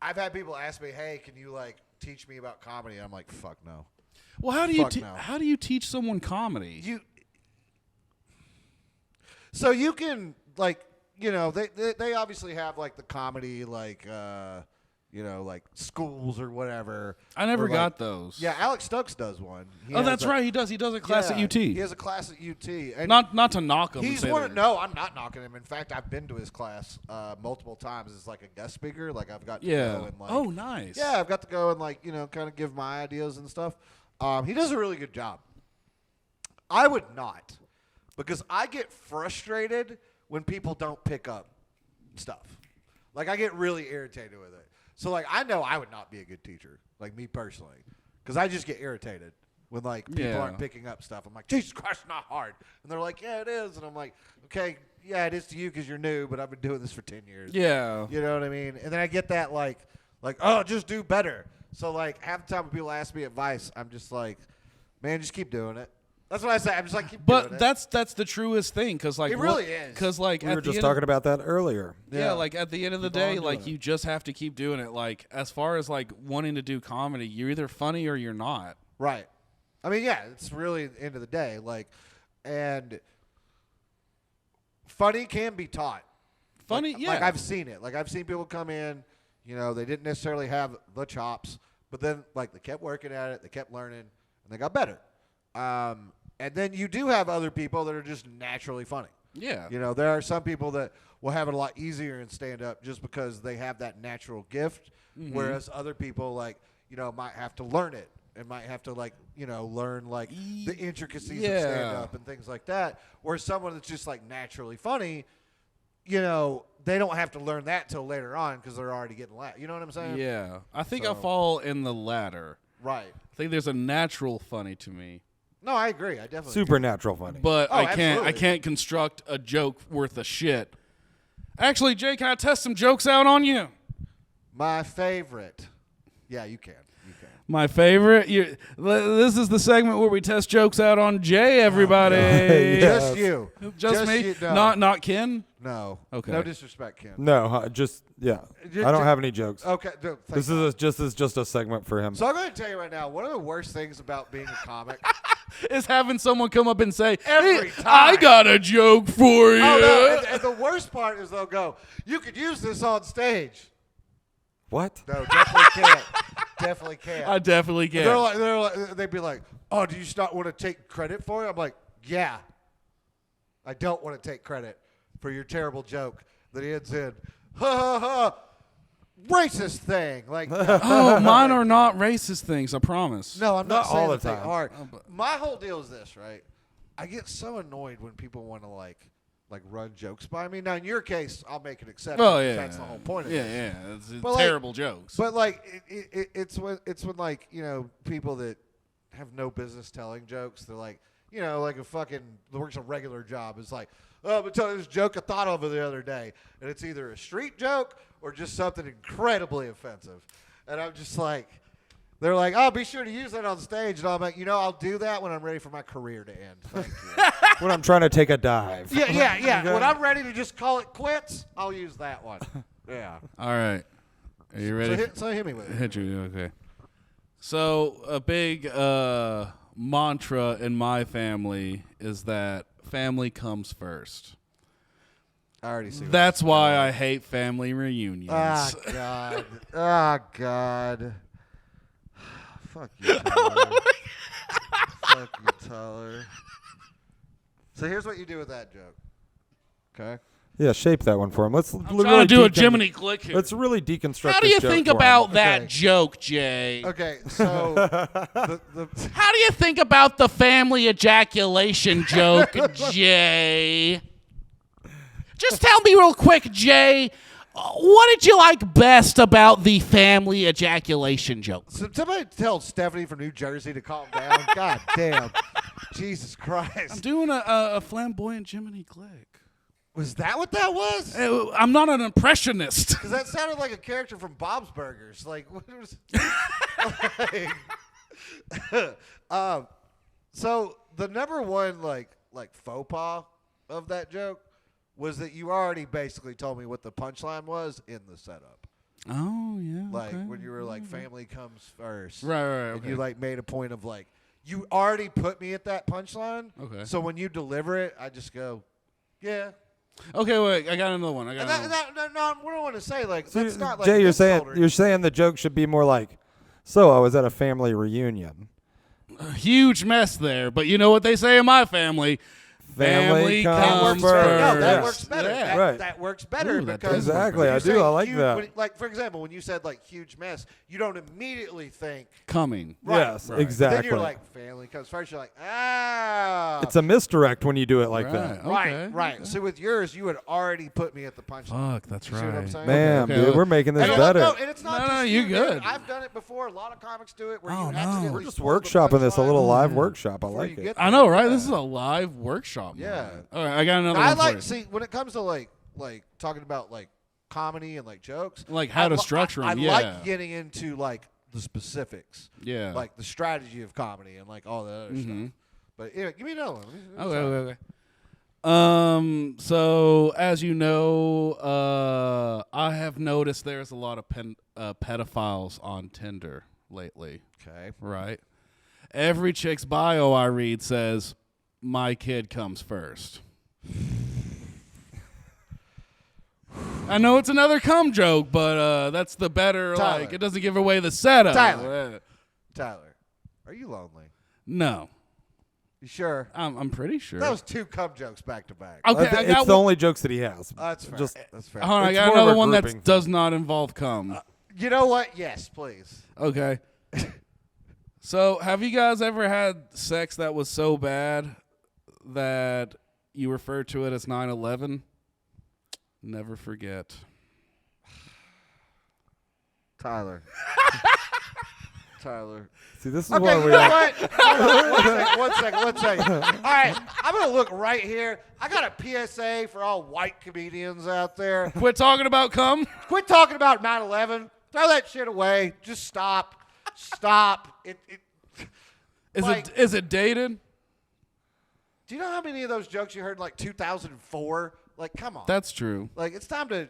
I've had people ask me, "Hey, can you like teach me about comedy?" And I'm like, "Fuck no." Well, how do you Fuck no. how do you teach someone comedy? So you can like, you know, they obviously have like the comedy like you know, like schools or whatever. I never Or, like- got those. Yeah, Alex Stokes does one. He Oh, has that's a- right. He does. He does a class yeah, at UT. He has a class at UT. And Not to knock him. and he's say one. they're- No, I'm not knocking him. In fact, I've been to his class multiple times as like a guest speaker. Like I've got to Yeah. go and like. Oh, nice. Yeah, I've got to go and like, you know, kind of give my ideas and stuff. He does a really good job. I would not, because I get frustrated when people don't pick up stuff. Like I get really irritated with it. So like I know I would not be a good teacher, like me personally, because I just get irritated when like people Yeah. aren't picking up stuff. I'm like, Jesus Christ, not hard. And they're like, yeah, it is. And I'm like, okay, yeah, it is to you because you're new, but I've been doing this for 10 years. Yeah. You know what I mean? And then I get that like, oh, just do better. So like half the time when people ask me advice, I'm just like, man, just keep doing it. That's what I say. I'm just like, keep doing But it. that's the truest thing, because like It really is. Because like We at were the just end talking about that earlier. yeah, like at the end of the Keep on day, doing like it. you just have to keep doing it. Like as far as like wanting to do comedy, you're either funny or you're not. Right. I mean, yeah, it's really the end of the day. Like, and funny can be taught. Funny, Like, yeah. Like I've seen it. Like I've seen people come in, you know, they didn't necessarily have the chops, but then like they kept working at it, they kept learning, and they got better. And then you do have other people that are just naturally funny. yeah. You know, there are some people that will have it a lot easier in stand up just because they have that natural gift, Mm-hmm. whereas other people like, you know, might have to learn it and might have to like, you know, learn like the intricacies Yeah. of stand up and things like that. Whereas someone that's just like naturally funny, you know, they don't have to learn that till later on because they're already getting You know what I'm saying? Yeah. I think I So- fall in the latter. Right. I think there's a natural funny to me. No, I agree. I definitely Supernatural funny. But Oh, I can't absolutely. construct a joke worth of shit. Actually, Jay, can I test some jokes out on you? My favorite. Yeah, you can. You can. My favorite. This is the segment where we test jokes out on Jay. Everybody, Just you. just me, you, no. not Ken. No. Okay. No disrespect, Ken. No, I don't have any jokes. Okay. This is just a segment for him. So I'm going to tell you right now, one of the worst things about being a comic. Is having someone come up and say, Every "Hey, time. I got a joke for you." Oh, no. And the worst part is they'll go, you could use this on stage. What? No, definitely can't. Definitely can't. I definitely can. They'd be like, oh, do you not want to take credit for it? I'm like, yeah. I don't want to take credit for your terrible joke that ends in, ha ha ha, racist thing. Like, Oh, mine are not racist things. I promise. no, I'm not Not saying all that the they time. are. My whole deal is this, right? I get so annoyed when people want to like run jokes by me. Now, in your case, I'll make an exception. Oh yeah, That's the whole point of yeah, this. yeah. It's But, like- terrible jokes. But like it's when like, you know, people that have no business telling jokes, they're like, you know, like a fucking that works a regular job is like, oh, I'm gonna tell you this joke I thought of the other day, and it's either a street joke or just something incredibly offensive, and I'm just like, they're like, oh, be sure to use that on stage, and I'm like, you know, I'll do that when I'm ready for my career to end. Thank you. When I'm trying to take a dive. yeah. When I'm ready to just call it quits, I'll use that one. Yeah. All right, are you ready? So hit me with it. Hit you. Okay. So a big mantra in my family is that family comes first. I already see. That's why I hate family reunions. Ah, God. Ah, God. Fuck you, Tyler. Fuck you, Tyler. So here's what you do with that joke. Okay? Yeah, shape that one for him. Let's I'm trying to do a Jiminy Click here. Let's really deconstruct. How do you this joke think for him. about that Okay. joke, Jay? Okay, so How do you think about the family ejaculation joke, Jay? Just tell me real quick, Jay. What did you like best about the family ejaculation joke? somebody tell Stephanie from New Jersey to calm down. God damn. Jesus I'm Christ. doing a flamboyant Jiminy Click. Was that what that was? I'm not an impressionist. Because that sounded like a character from Bob's Burgers. Like, what was... so the number one, like faux pas of that joke was that you already basically told me what the punchline was in the setup. Oh, yeah. Like, okay. when you were like, family comes first. Right. And Okay. you, like, made a point of, like, you already put me at that punchline. Okay. So when you deliver it, I just go, yeah. Okay, wait. I got another one. And what I want to say, like, So that's not like Jay, you're insulting. saying the joke should be more like, so I was at a family reunion. A huge mess there, but you know what they say in my family? Family That comes works better. first. No, that Yes. works better. Yeah. That, Right. that works better Ooh, that because does work Exactly, when I you do. say I like huge- that. like, for example, when you said like huge mess, you don't immediately think. Coming. Right. Yes, Right. exactly. Then you're like, family comes first. You're like, ah. It's a misdirect when you do it like that. Right. right, right. Okay. So with yours, you had already put me at the punchline. Fuck, that's You see what I'm right. saying? Man, Okay, dude, look. we're making this And better. No, and it's not No, just no, you, you good. dude. I've done it before. A lot of comics do it where Oh, you no. accidentally We're just pull the workshopping this, a punchline little live Yeah. workshop. I before like you it. get I know, there. right? Yeah. This is a live workshop. Yeah. moment. All right, I got another I one like for see when it comes to like talking about like comedy and like jokes, Like how to structure 'em, I yeah. like getting into like the specifics, you. Yeah. like the strategy of comedy and like all the other Mhm. stuff. But yeah, give me another one. Okay. So as you know, I have noticed there's a lot of pedophiles on Tinder lately. Okay. Right. Every chick's bio I read says, "My kid comes first." I know it's another cum joke, but that's the better. Tyler. Like, it doesn't give away the setup. Tyler. Tyler, are you lonely? No, You sure? I'm pretty sure. That was two cum jokes back to back. Okay, I it's got the one. only jokes that he has. That's fair. Just That's fair. Hold on, I It's got more of another a one that grouping does not involve cum. You know what? Yes, please. Okay. So, have you guys ever had sex that was so bad that you refer to it as 9/11? Never forget. Tyler. Tyler. see, this is Okay, why you we know are. what? One second. All right, I'm going to look right here. I got a PSA for all white comedians out there. Quit talking about cum. Quit talking about 9/11. Throw that shit away. Just stop. Stop. Is it dated? Do you know how many of those jokes you heard in like 2004? Like, come on. That's true. Like, it's time to.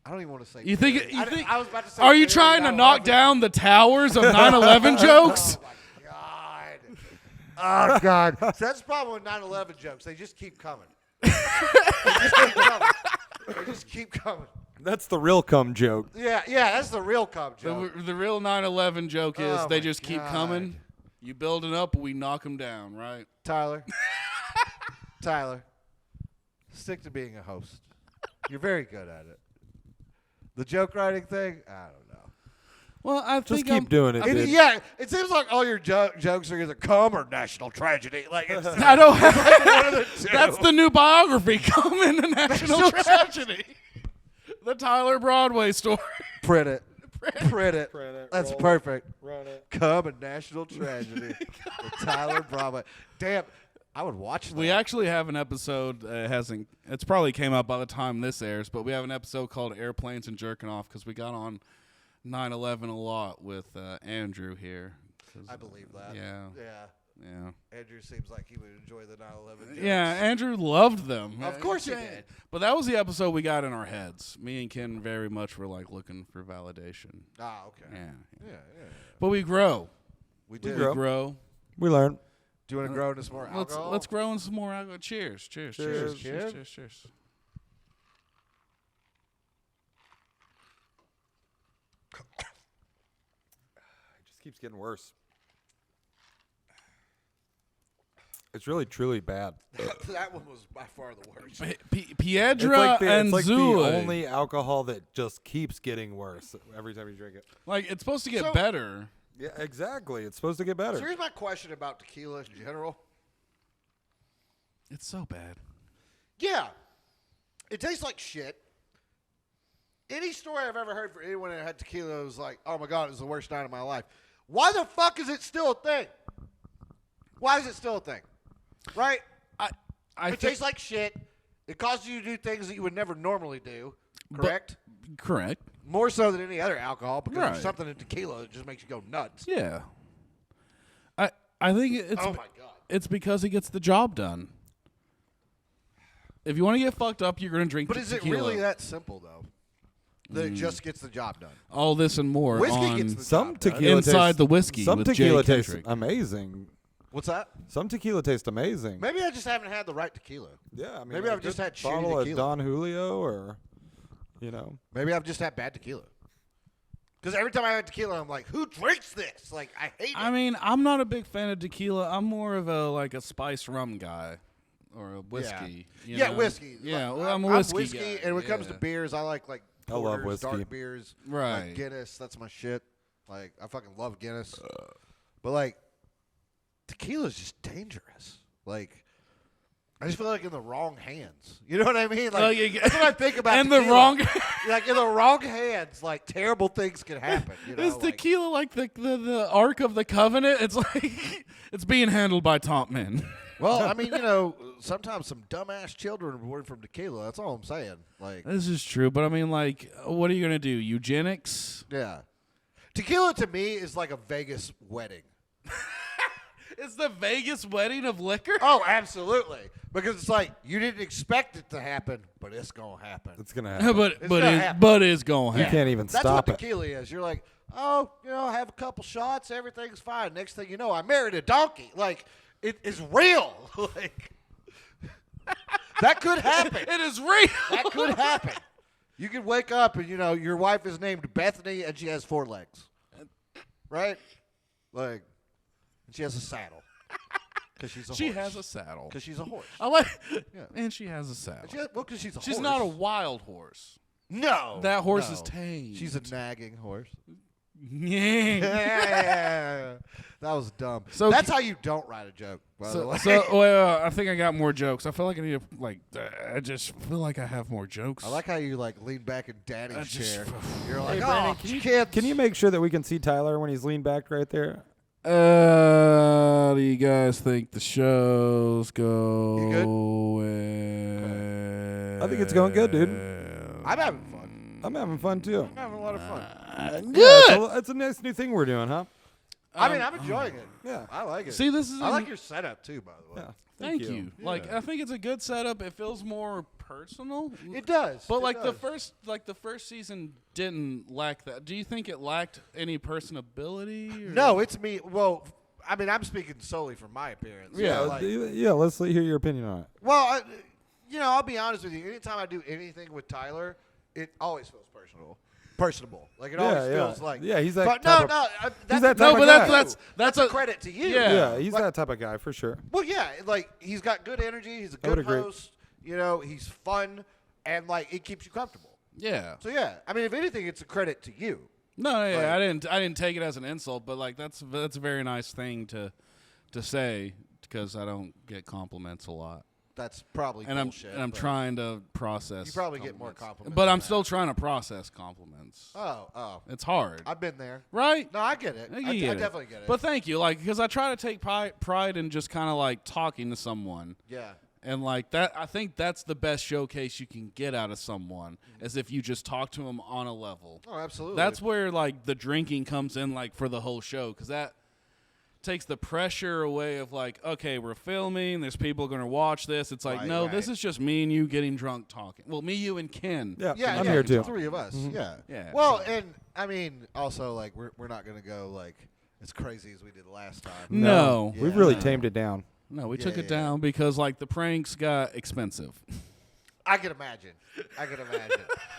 I don't even want to say. You think? theory. I was about to say. Are you theory, trying to 9/11. knock down the towers of 9/11 jokes? Oh my god. Oh god. So that's the problem with 9/11 jokes. They just keep coming. They just keep coming. That's the real cum joke. Yeah, that's the real cum joke. The real 9/11 joke is Oh they my just keep God. coming. You build it up, we knock them down, right? Tyler, stick to being a host. You're very good at it. The joke writing thing, I don't know. Well, I Just think keep doing it, dude. Yeah, it seems like all your jokes are either cum or national tragedy. Like it's I don't have. one of the two. That's the new biography coming to National Tragedy. The Tyler Broadway story. Print it. Print it. That's roll it, perfect. Run it. Cum and national tragedy. The Tyler Broadway. Damn, I would watch that. We actually have an episode. It's probably came out by the time this airs, but we have an episode called "Airplanes and Jerking Off" because we got on 9/11 a lot with Andrew here. I believe that. Yeah. Andrew seems like he would enjoy the 9/11 jokes. Yeah, Andrew loved them. Of course he did. But that was the episode we got in our heads. Me and Ken very much were like looking for validation. Ah, okay. Yeah. But we grow. We do. grow. We grow. We learn. Do you want to grow into some more alcohol? Let's grow in some more alcohol. Cheers. Cheers. Cheers. Cheers. Cheers. Cheers. It just keeps getting worse. It's really, truly bad. That one was by far the worst. Piedra and it's like Zui. the only alcohol that just keeps getting worse every time you drink it. Like, it's supposed to get So- better. Yeah, exactly. It's supposed to get better. So here's my question about tequila in general. It's so bad. Yeah. It tastes like shit. Any story I've ever heard for anyone that had tequila was like, oh my God, it was the worst night of my life. Why the fuck is it still a thing? Why is it still a thing? Right? It tastes like shit. It causes you to do things that you would never normally do. Correct? Correct. More so than any other alcohol because Right. there's something in tequila that just makes you go nuts. Yeah. I think it's Oh my God. it's because it gets the job done. If you want to get fucked up, you're going to drink But is tequila. it really that simple, though? That it just gets the job done? All this and more Whiskey on gets the Some job done. tequila Inside tastes, the Whiskey Some with tequila Jay tastes Kendrick. amazing. What's that? Some tequila tastes amazing. Maybe I just haven't had the right tequila. Yeah, I mean, Maybe a I've just good had shitty bottle of tequila. Don Julio, or Maybe I've just had bad tequila. Because every time I have tequila, I'm like, who drinks this? Like, I hate it. I mean, I'm not a big fan of tequila. I'm more of a spiced rum guy or a whiskey. you know? Whiskey. Yeah, Like, well, I'm a whiskey guy. and when it comes to Yeah. beers, I like I love porters, whiskey. dark beers, Right. like Guinness. That's my shit. Like, I fucking love Guinness. But like, tequila's just dangerous. Like, I just feel like in the wrong hands. You know what I mean? Like, that's what I think about. And the tequila. wrong. Like in the wrong hands, like terrible things can happen. You know, Is like, tequila like the Ark of the Covenant? It's like it's being handled by top men. well, I mean, sometimes some dumbass children are born from tequila. That's all I'm saying. Like, This is true, but I mean, like, what are you gonna do? Eugenics? yeah, tequila to me is like a Vegas wedding. It's the Vegas wedding of liquor. Oh, absolutely. Because it's like you didn't expect it to happen, but it's gonna happen. it's gonna happen. but gonna happen. it's going. You can't even That's stop what it. tequila is. You're like, oh, have a couple shots, everything's fine. Next thing you know, I married a donkey. Like, it is real. Like, that could happen. It is real. That could happen. You could wake up and your wife is named Bethany and she has 4 legs, right? Like, and she has a saddle because she's a horse. She has a saddle. Because she's a horse. I like, Yeah. and she has a saddle. Because she's a horse. She's not a wild horse. No. That horse no. is tame. She's a nagging horse. Yeah. Yeah. That was dumb. So- that's how you don't write a joke, by the way. I think I got more jokes. I feel like I need to I just feel like I have more jokes. I like how you lean back in Daddy's I just- chair. You're like, Brandon, oh, kids. Can you make sure that we can see Tyler when he's leaned back right there? How do you guys think the show's going? good? I think it's going good, dude. I'm having fun. I'm having fun too. I'm having a lot of fun. Good. Yeah, it's a nice new thing we're doing, huh? I mean, I'm enjoying it. Yeah. I like it. See, this is I like your setup too, by the way. Yeah. Thank you. Like, I think it's a good setup. It feels more personal. It does. But It like does. the first season didn't lack that. Do you think it lacked any personability? Or? No, it's me. Well, I mean, I'm speaking solely from my appearance. Yeah, Like, let's hear your opinion on it. well, I'll be honest with you. Anytime I do anything with Tyler, it always feels personable. Like it always feels like. Yeah, he's that But type no, of, that's that no, type but of guy. that's a credit to you. Yeah. Yeah, he's Like- that type of guy for sure. Well, yeah, like he's got good energy. He's a I would good agree. host. You know, he's fun, and like it keeps you comfortable. Yeah. So yeah, I mean, if anything, it's a credit to you. No, yeah, Like- I didn't take it as an insult, but like that's a very nice thing to say because I don't get compliments a lot. That's probably And bullshit. I'm but trying to process. You probably get more compliments. But than I'm that. still trying to process compliments. Oh, It's hard, I've been there. right? No, I get it. You I get it. definitely get it. But thank you, like, because I try to take pride in just kind of like talking to someone, yeah, and like that. I think that's the best showcase you can get out of someone, as if you just talk to them on a level. oh, absolutely. That's where like the drinking comes in, like for the whole show, because that takes the pressure away of like, okay, we're filming, there's people going to watch this. It's like, Right, no, right. this is just me and you getting drunk talking. Well, me, you, and Ken. Yeah, yeah, I'm yeah, here the too. three of us. Yeah, Yeah. Well, and I mean, also like we're not gonna go like as crazy as we did last time. No. We've Yeah. really tamed it down. No, we Yeah, took it yeah. down because like the pranks got expensive. I can imagine.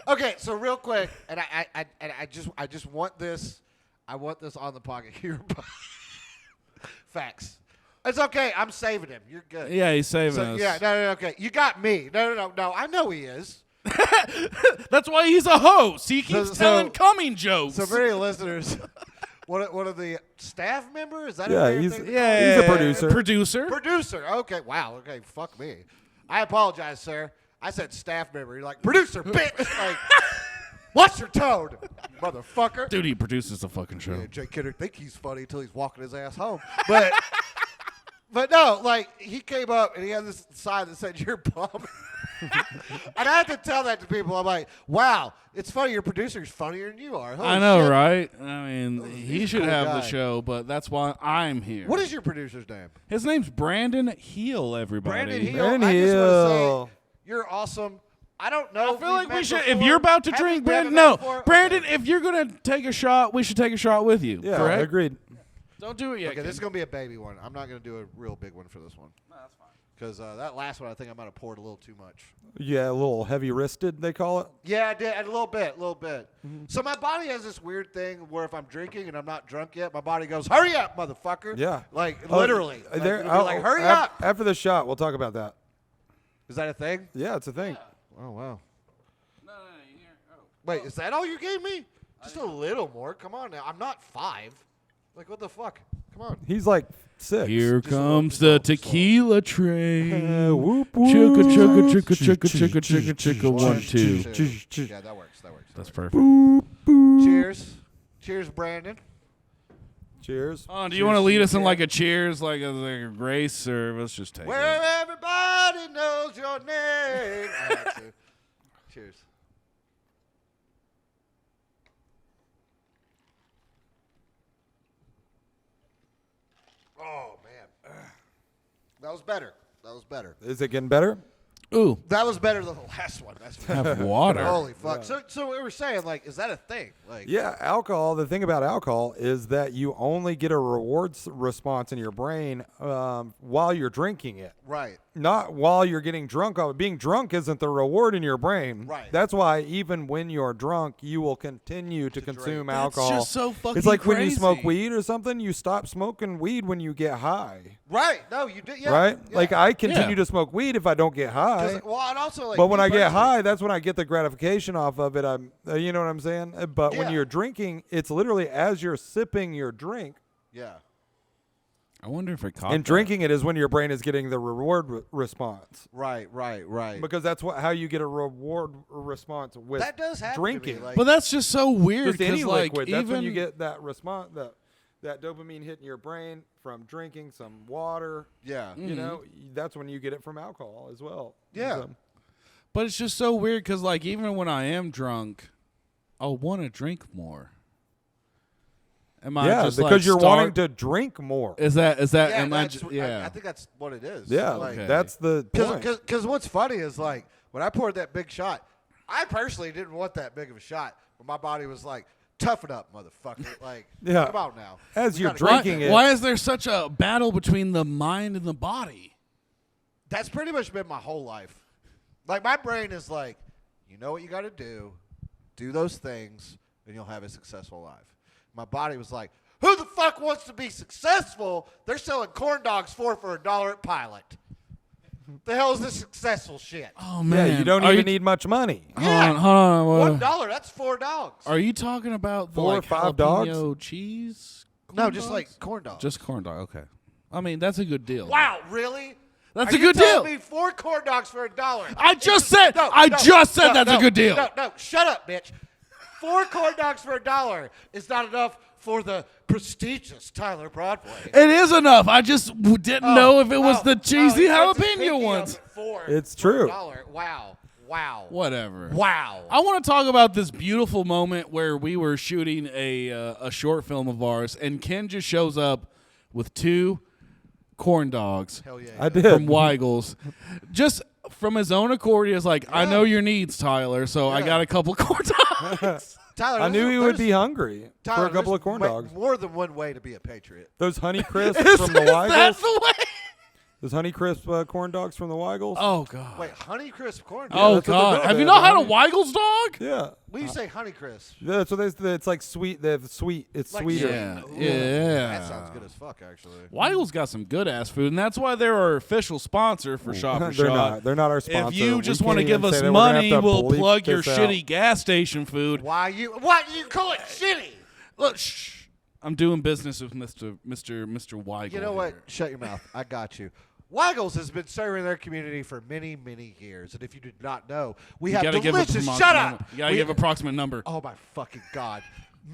Okay, so real quick, and I just want this. I want this on the pocket here. Facts. It's okay. I'm saving him. You're good. Yeah, he's saving So, us. yeah, no, okay. You got me. No. I know he is. That's why he's a host. He keeps So- telling coming jokes. So, for any listeners, one of the staff members? Is that Yeah, a he's- thing? He's a producer. Producer. Okay. Wow. Okay. Fuck me. I apologize, sir. I said staff member. You're like producer, bitch. Like, watch your tone, motherfucker. Dude, he produces the fucking show. Yeah, Jay Kendrick think he's funny until he's walking his ass home. But but no, like he came up and he had this sign that said "You're bum," and I have to tell that to people. I'm like, wow, it's funny. Your producer's funnier than you are. Holy I know, shit. right? I mean, he he's a should cool have guy. the show, but that's why I'm here. What is your producer's name? His name's Brandon Heel, everybody. Brandon Hill. Brandon I just want to Hill. say you're awesome. I don't know. I if feel we've like we met should. before. If you're about to Have we drink, met Brandon, no, before? Brandon. Okay. If you're gonna take a shot, we should take a shot with you. Yeah, correct? agreed. Don't do it yet. Okay, this is Ken. gonna be a baby one. I'm not gonna do a real big one for this one. No, that's fine. Because that last one, I think I might have poured a little too much. Yeah, a little heavy-wristed, they call it. Yeah, I did. A little bit. So my body has this weird thing where if I'm drinking and I'm not drunk yet, my body goes, "Hurry up, motherfucker!" Yeah. like Oh, literally. Like, there- it'll be like, "Hurry af- up!" After the shot, we'll talk about that. Is that a thing? Yeah, it's a thing. Oh wow. No, you hear. Oh. Wait, is that all you gave me? Just a little more. Come on now. I'm not 5. Like what the fuck? Come on. He's like 6. Here Just a little- comes just a the little- tequila train. Whoop, whoop. Chugga, chugga, chugga, chugga, chugga, chugga, chugga, 1, 2. Yeah, that works. That's perfect. Cheers. Cheers, Brandon. Cheers. Oh, do you want to lead us in like a cheers, like a grace, or let's just take Where it? everybody knows your name. I have to. Cheers. Oh man, that was better. Is it getting better? Ooh, That was better than the last one. That's for have water. Holy fuck! So we were saying, like, is that a thing? Like, Yeah, alcohol. The thing about alcohol is that you only get a rewards response in your brain while you're drinking it, right. not while you're getting drunk. Being drunk isn't the reward in your brain. Right. That's why even when you're drunk, you will continue to consume That's alcohol. just so fucking It's like when you smoke crazy. weed or something. You stop smoking weed when you get high. Right. No, you did. Yeah. Right? Yeah. Like I continue Yeah. to smoke weed if I don't get high. Well, and also like. But when me I get personally- high, that's when I get the gratification off of it. I'm, you know what I'm saying? But when Yeah. you're drinking, it's literally as you're sipping your drink, Yeah. I wonder if it caught and that. drinking it is when your brain is getting the reward response. Right. Because that's how you get a reward response with That does happen drinking. To me. Like, But that's just so weird. Just any 'cause, like, liquid. That's when you even- get that response, that dopamine hitting your brain from drinking some water. yeah. You know, that's when you get it from alcohol as well. Yeah. So- But it's just so weird because, like, even when I am drunk, I'll want to drink more. Am I Yeah, just because like you're start- wanting to drink more. Is that Yeah, am I that's, ju- yeah. I think that's what it is. Yeah, Like, Okay. that's the point. Because what's funny is like when I poured that big shot, I personally didn't want that big of a shot, but my body was like, "Toughen up, motherfucker!" Like, Yeah. come on now. As We you're gotta drinking get it- there. Why is there such a battle between the mind and the body? That's pretty much been my whole life. Like my brain is like, you know what you got to do those things, and you'll have a successful life. My body was like, who the fuck wants to be successful? They're selling corn dogs for $1 at Pilot. The hell is this successful shit? Oh Yeah, man, you don't even need much money. Hold on. $1, that's 4 dogs. Are you talking about the 4 or like 5 jalapeno cheese? No, corn just dogs? like corn dogs. Just corn dog. Okay. I mean, that's a good deal. Wow, really? That's Are a good you telling deal. me 4 corn dogs for $1? I just said that's a good deal. No, shut up, bitch. 4 corn dogs for $1 is not enough for the prestigious Tyler Broadway. It is enough. I just didn't know if it was the cheesy jalapeno ones. It's true. $1. Wow. Whatever. Wow. I want to talk about this beautiful moment where we were shooting a short film of ours, and Ken just shows up with 2 corn dogs Hell yeah. I did. from Weigel's. Just from his own accord, he was like, I know your needs, Tyler, so I Yeah. got a couple corn dogs. Tyler, I knew he would be there's- hungry Tyler, for a couple there's of corn way- dogs. More than one way to be a patriot. Those Honey Crisps Is from the that Weigels. the way? Those Honey Crisp corn dogs from the Weigels. Oh, God. Wait, Honeycrisp corn Oh, dogs? that's what they're God. called. Have you They're not had a honey- Weigel's dog? Yeah. When you say Honeycrisp, Yeah, that's what they. It's like sweet. They have sweet. It's like sweeter. Yeah. Ooh, Yeah. That sounds good as fuck, actually. Weigel's got some good ass food, and that's why they're our official sponsor for Shop for They're Shot. not. They're not our sponsor. If you We just can't want to even give us say that. We're gonna money, have to we'll bleep plug your this out. shitty gas station food. Why you call it shitty? Look, shh. I'm doing business with Mr. Weigel. You know what? here. Shut your mouth. I got you. Weigel's has been serving their community for many, many years, and if you did not know, we You have gotta give delicious. approximate Shut number. up. You gotta We- give approximate number. Oh my fucking god!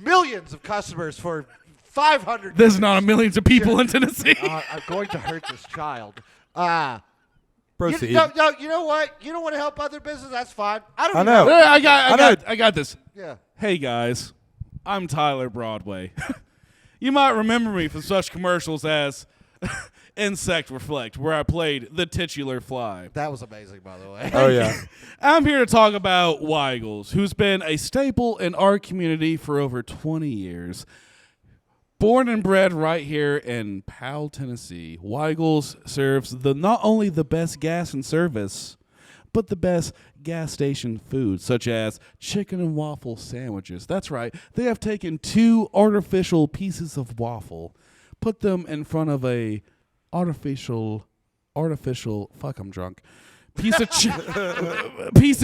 Millions of customers for 500. There's not a millions of people in Tennessee. I'm going to hurt this child. Proceed. You know what? You don't want to help other business. That's fine. I don't. I even know. Yeah, I got this. Yeah. Hey guys, I'm Tyler Broadway. You might remember me from such commercials as Insect Reflect, where I played the titular fly. That was amazing, by the way. Oh yeah. I'm here to talk about Weigel's, who's been a staple in our community for over 20 years. Born and bred right here in Powell, Tennessee, Weigel's serves not only the best gas and service, but the best gas station food, such as chicken and waffle sandwiches. That's right. They have taken 2 artificial pieces of waffle, put them in front of a artificial, fuck, I'm drunk, piece of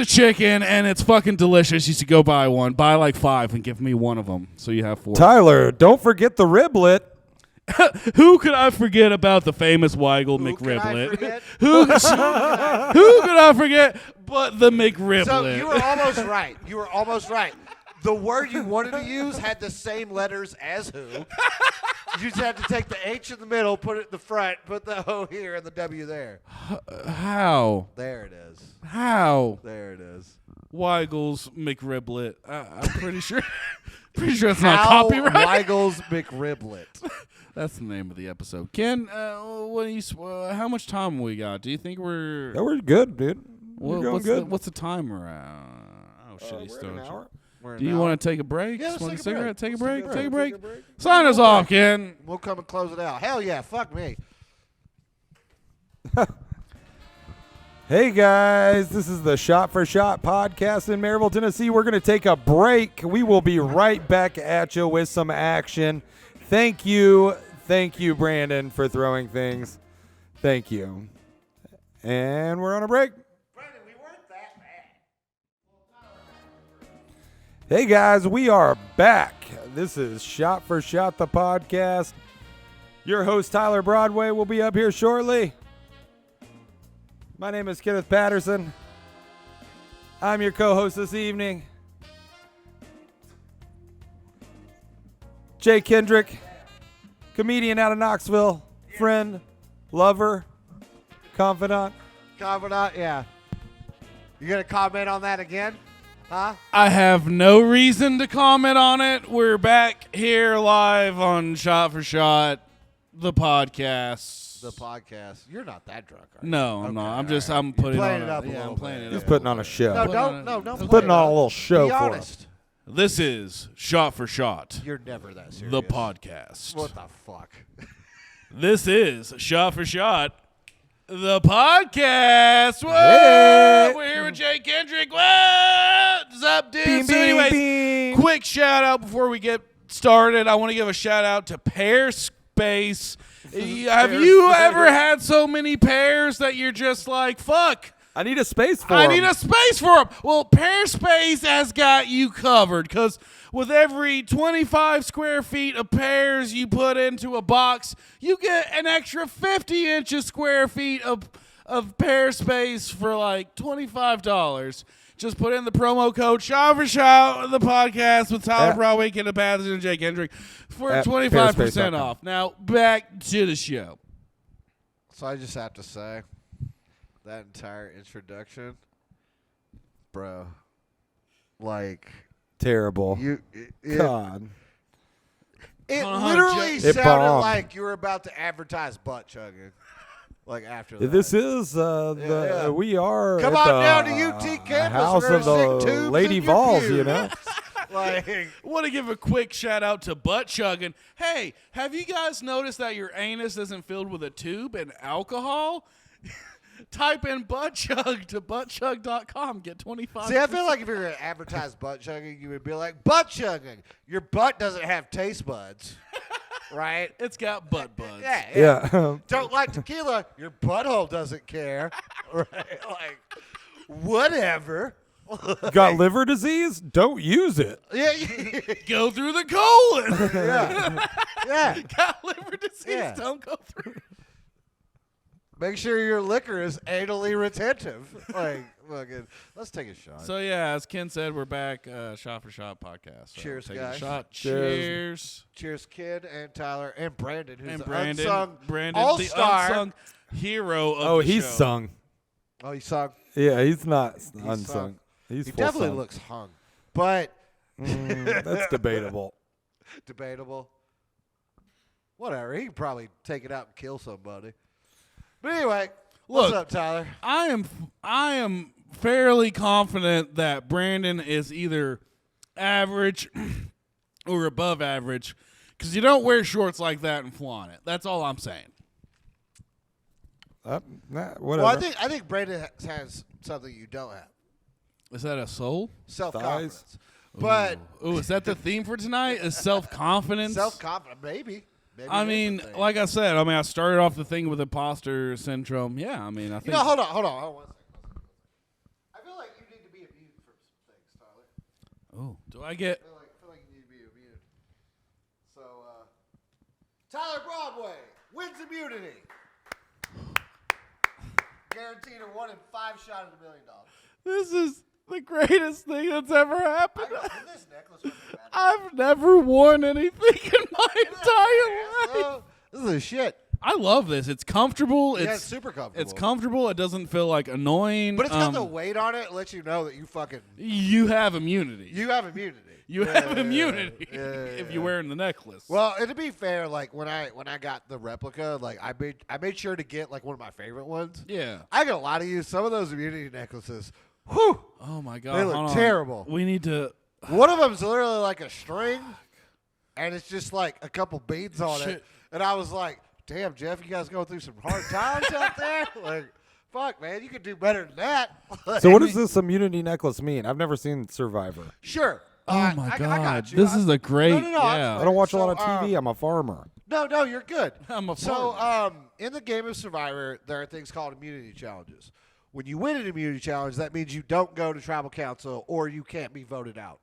chicken, and it's fucking delicious. You should go buy one. Buy like 5 and give me one of them, so you have 4. Tyler, don't forget the riblet. Who could I forget about the famous Weigel Who can I McRiblet? forget? Who could I forget but the McRiblet? So you were almost right. You were almost right. The word you wanted to use had the same letters as who. You just had to take the H in the middle, put it in the front, put the O here and the W there. How? There it is. How? There it is. Weigel's McRiblet. I'm pretty sure. Pretty sure it's not How copyright. Weigel's McRiblet. That's the name of the episode. Ken, how much time we got? Do you think we're? Yeah, we're good, dude. We're going what's good. the timer at? Oh shit, he's We're still. at an hour. We're Do you now- want to take a break? Yeah, let's Smoke take a a break. cigarette? Take a Let's break? take a Take a break. break? Sign us off, Ken. We'll come and close it out. Hell yeah, fuck me. Hey guys, this is the Shot for Shot podcast in Maryville, Tennessee. We're going to take a break. We will be right back at you with some action. Thank you, Brandon, for throwing things. Thank you. And we're on a break. Brandon, we weren't that bad. Hey guys, we are back. This is Shot for Shot, the podcast. Your host, Tyler Broadway, will be up here shortly. My name is Kenneth Patterson. I'm your co-host this evening. Jay Kendrick, comedian out of Knoxville, friend, lover, confidant. Confidant, yeah. You going to comment on that again? Huh? I have no reason to comment on it. We're back here live on Shot for Shot, the podcast. The podcast. You're not that drunk, are you? No, I'm not. I'm just, I'm You're putting playing on it up a yeah, little I'm playing bit. it He's up. putting on a show. No, Putting don't on Putting on a it little up. show Be for honest. This is Shot for Shot, You're never that serious. the podcast. What the fuck? This is Shot for Shot, the podcast. Whoa! Hey. We're here with Jay Kendrick. What's up, dude? Beam, So beam, anyways, beam. quick shout out before we get started. I want to give a shout out to Pearspace. Have you ever had so many pairs that you're just like, fuck, I need a space for I him. need a space for them? Well, Pearspace has got you covered because with every 25 square feet of pears you put into a box, you get an extra 50 inches square feet of pear space for like $25. Just put in the promo code Shot for Shot the podcast with Tyler At- Broadwick and the Patterson and Jay Kendrick for At 25% pearspace.com. off. Now back to the show. So I just have to say, that entire introduction, bro, like Terrible. it God. literally It sounded bombed. like you were about to advertise butt chugging. Like after that. This is yeah. we are Come at on down the, to UT campus. House We're of gonna the stick tubes Lady in your Vols, you pubes. know. Like, Want to give a quick shout out to butt chugging. Hey, have you guys noticed that your anus isn't filled with a tube and alcohol? Type in butt chug to buttchug.com. Get 25. see, I feel like if you were gonna advertise butt chugging, you would be like, butt chugging. Your butt doesn't have taste buds, right? It's got butt buds. Yeah. Don't like tequila. Your butthole doesn't care, right? Like, whatever. Got liver disease? Don't use it. Yeah. Go through the colon. Yeah. Got liver disease. Yeah. Don't go through. Make sure your liquor is anally retentive. Like, fucking, let's take a shot. So, yeah, as Ken said, we're back. Shot for Shot podcast. So Cheers, take guys. A shot. Cheers. Cheers, Kid and Tyler and Brandon, who's And the Brandon, unsung the all-star. unsung hero of Oh, the he's show. sung. Oh, he sung. Yeah, he's not sung. unsung. He's He full definitely sung. looks hung, but That's debatable. debatable. Whatever. He can probably take it out and kill somebody. But anyway, what's Look, up, Tyler? I am fairly confident that Brandon is either average or above average because you don't wear shorts like that and flaunt it. That's all I'm saying. Whatever. Well, I think Brandon has something you don't have. Is that a soul? Self-confidence. But Ooh, is that the theme for tonight? Is self-confidence? self-confidence, maybe. I mean, like I said, I started off the thing with imposter syndrome. Yeah, I mean, I think. you know, hold on one second. I feel like you need to be immune from some things, Tyler. Oh, do I get? I feel like you need to be immune. So, Tyler Broadway wins immunity. Guaranteed a 1 in 5 shot at $1 million. This is the greatest thing that's ever happened. I know, this necklace would be bad. I've never worn anything in my entire life. Oh, this is a shit. I love this. It's comfortable. Yeah, it's super comfortable. It's comfortable. It doesn't feel like annoying. But it's got the weight on it. It lets you know that you fucking You have immunity. you have immunity. You Yeah, have yeah, immunity yeah, if yeah. you're wearing the necklace. Well, and to be fair, like when I got the replica, like I made sure to get like one of my favorite ones. yeah. I got a lot of use. Some of those immunity necklaces, whew, Oh my god. they hold look on. terrible. We need to. One of them's literally like a string, and it's just like a couple beads on it. Shit. And I was like, "Damn, Jeff, you guys going through some hard times out there? Like, fuck, man, you could do better than that." So what does this immunity necklace mean? I've never seen Survivor. Sure. Oh my I god. got you. This is a great. No, yeah. I don't watch a So, lot of TV. I'm a farmer. No, you're good. I'm a So, farmer. in the game of Survivor, there are things called immunity challenges. When you win an immunity challenge, that means you don't go to tribal council or you can't be voted out.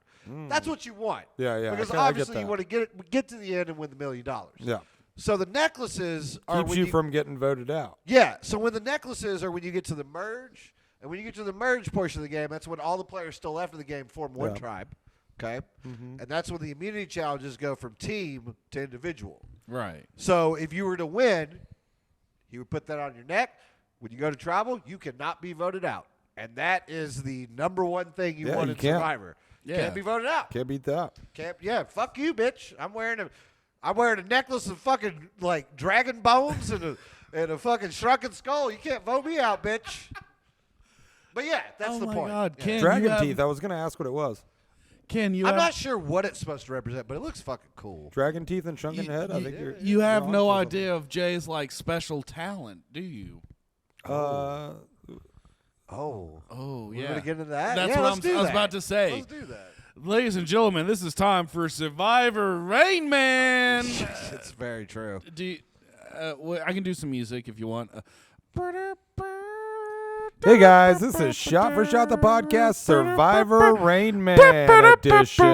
That's what you want. Yeah, yeah, Because I get obviously you that. want to get to the end and win the $1 million. Yeah. So the necklaces are Keeps when you from getting voted out. Yeah. So when the necklaces are when you get to the merge, and when you get to the merge portion of the game, that's when all the players still left in the game form one Yeah. tribe. Okay. And that's when the immunity challenges go from team to individual. Right. So if you were to win, you would put that on your neck. When you go to tribal, you cannot be voted out. and that is the number one thing you Yeah, want you in can't. Survivor. Yeah. Can't be voted out. Can't beat that. Yeah, fuck you, bitch. I'm wearing a necklace of fucking like dragon bones and a fucking shrunken skull. You can't vote me out, bitch. But yeah, that's the my point. God, Yeah. Ken, Dragon you have- teeth. I was gonna ask what it was. Ken, you I'm have, not sure what it's supposed to represent, but it looks fucking cool. Dragon teeth and shrunken head. I think you have you're no on to something. idea of Jay's like special talent, do you? Oh, Oh, we're yeah. gonna get into that. That's Yeah, what let's do I was that. about to say. Let's do that. Ladies and gentlemen, this is time for Survivor Rain Man. It's very true. Do you, I can do some music if you want. Hey guys, this is Shot for Shot the podcast Survivor Rain Man edition. You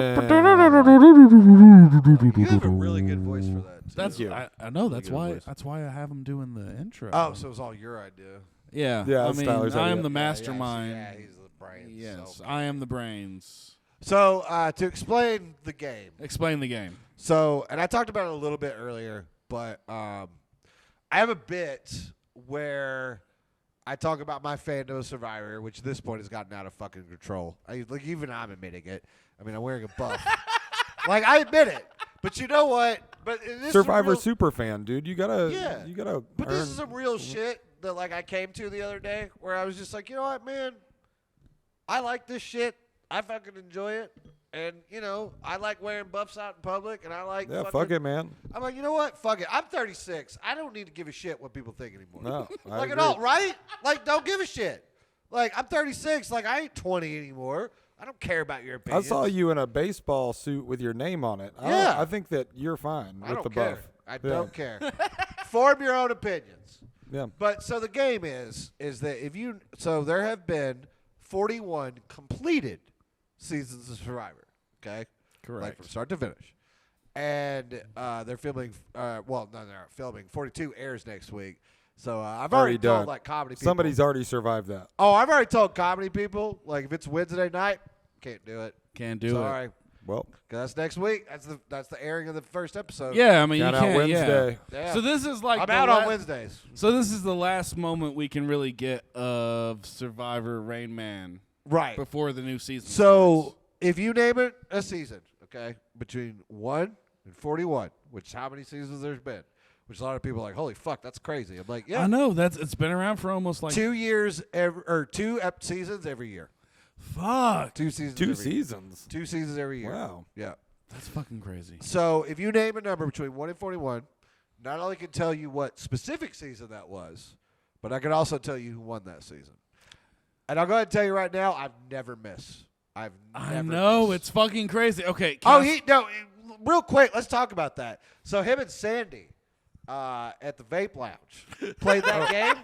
have a really good voice for that. Too. That's you. I know. That's good why. voice. That's why I have him doing the intro. Oh, so it was all your idea. yeah. Yeah, I that's mean, Tyler's I idea. am the Yeah, mastermind. Yeah, he's the brains. Yes, So, I am the brains. to explain the game. Explain the game. So, and I talked about it a little bit earlier, but I have a bit where I talk about my fandom of Survivor, which at this point has gotten out of fucking control. Like even I'm admitting it. I mean, I'm wearing a buff. Like I admit it, but you know what? But this Survivor is real, super fan, dude. You gotta, Yeah. you gotta. But earn. this is some real shit that like I came to the other day, where I was just like, you know what, man, I like this shit. I fucking enjoy it. And, you know, I like wearing buffs out in public, and I like Yeah, fucking, fuck it, man. I'm like, you know what? Fuck it. I'm 36. I don't need to give a shit what people think anymore. No, I like agree. at all, right? Like, don't give a shit. Like, I'm 36. Like, I ain't 20 anymore. I don't care about your I opinions. saw you in a baseball suit with your name on it. Yeah. I think that you're fine I with don't the care. buff. I Yeah. don't care. Form your own opinions. Yeah. But so the game is that if you so there have been 41 completed seasons of Survivor. Okay. Correct. Like from start to finish. And they're filming, well, no, they're not filming. 42 airs next week. So I've already done. told, like, comedy people. Somebody's already survived that. Oh, I've already told comedy people, like, if it's Wednesday night, can't do it. Can't do Sorry. it. Well, 'Cause that's next week. That's the airing of the first episode. Yeah, I mean, count you out can't. Wednesday. Yeah. So this is like I'm the out la- on Wednesdays. So this is the last moment we can really get of Survivor Rain Man Right. before the new season. So starts. if you name it a season, okay, between 1 and 41, which is how many seasons there's been, which a lot of people are like, holy fuck, that's crazy. I'm like, yeah, I know it's been around for almost like 2 years or seasons every year. fuck. 2 seasons. two every seasons. 2 seasons every year. Wow. Yeah. That's fucking crazy. So if you name a number between 1 and 41, not only can tell you what specific season that was, but I can also tell you who won that season. And I'll go ahead and tell you right now, I've never missed. I never know missed. it's fucking crazy. Okay. Real quick, let's talk about that. So him and Sandy at the Vape Lounge played that game.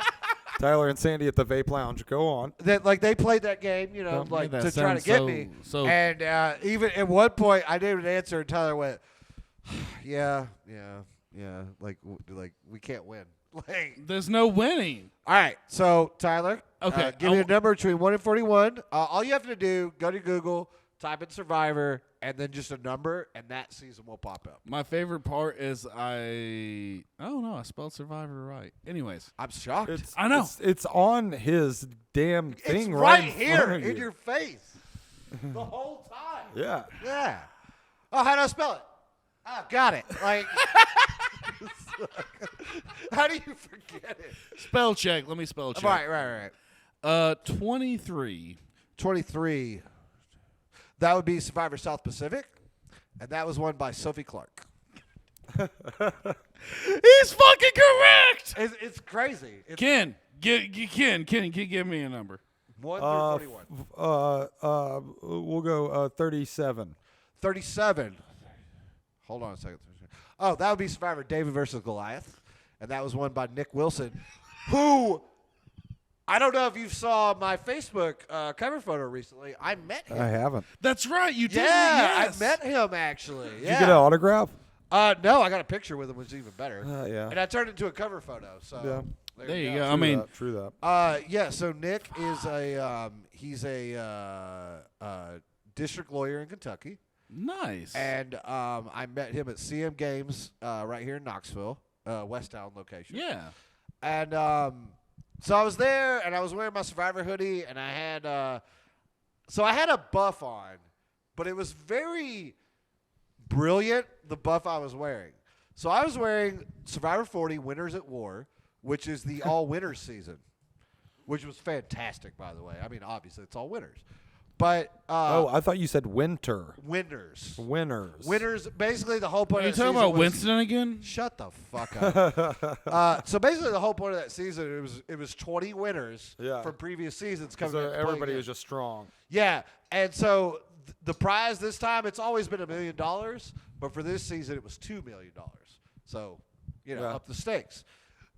Tyler and Sandy at the Vape Lounge. Go on. That like they played that game, you know, like that to try to sounds get so- me. so- And even at one point, I didn't answer, and Tyler went, "Yeah, like we can't win." Like, There's no winning. all right, so Tyler, Okay, give me a number between 1 and 41. All you have to do, go to Google, type in Survivor, and then just a number, and that season will pop up. My favorite part is I spelled Survivor right. Anyways, I'm shocked. I know. It's on his damn thing It's right right in here front of in you. your face the whole time. Yeah. Yeah. Oh, how do I spell it? Oh, got it. Like, how do you forget it? spell check. Let me spell check. Right. 23. 23. That would be Survivor South Pacific, and that was won by Sophie Clark. He's fucking correct. It's crazy. It's Ken, give me a number. 1 through 41. We'll go 37. 37. Hold on a second. Oh, that would be Survivor David versus Goliath, and that was won by Nick Wilson, who I don't know if you saw my Facebook cover photo recently. I met him. I haven't. That's right. You did. Yeah, Yes. I met him actually. Did Yeah. you get an autograph? No, I got a picture with him, which is even better. Yeah. And I turned it into a cover photo. So Yeah. There you go. True I mean, that, true that. Yeah. So Nick is he's a district lawyer in Kentucky, nice. and I met him at CM Games right here in Knoxville, West Town location. Yeah. And So I was there, and I was wearing my Survivor hoodie, and I had I had a buff on, but it was very brilliant, the buff I was wearing. So I was wearing Survivor 40 Winners at War, which is the all-winners season, which was fantastic, by the way. I mean, obviously, it's all winners. But I thought you said winter. winners. Winners. Basically, the whole point Are you of the talking season about was, Winston again? Shut the fuck up. So basically, the whole point of that season it was 20 winners from previous seasons coming. So in to play everybody again. was just strong. Yeah, and so the prize this time, it's always been $1 million, but for this season it was $2 million. So, up the stakes.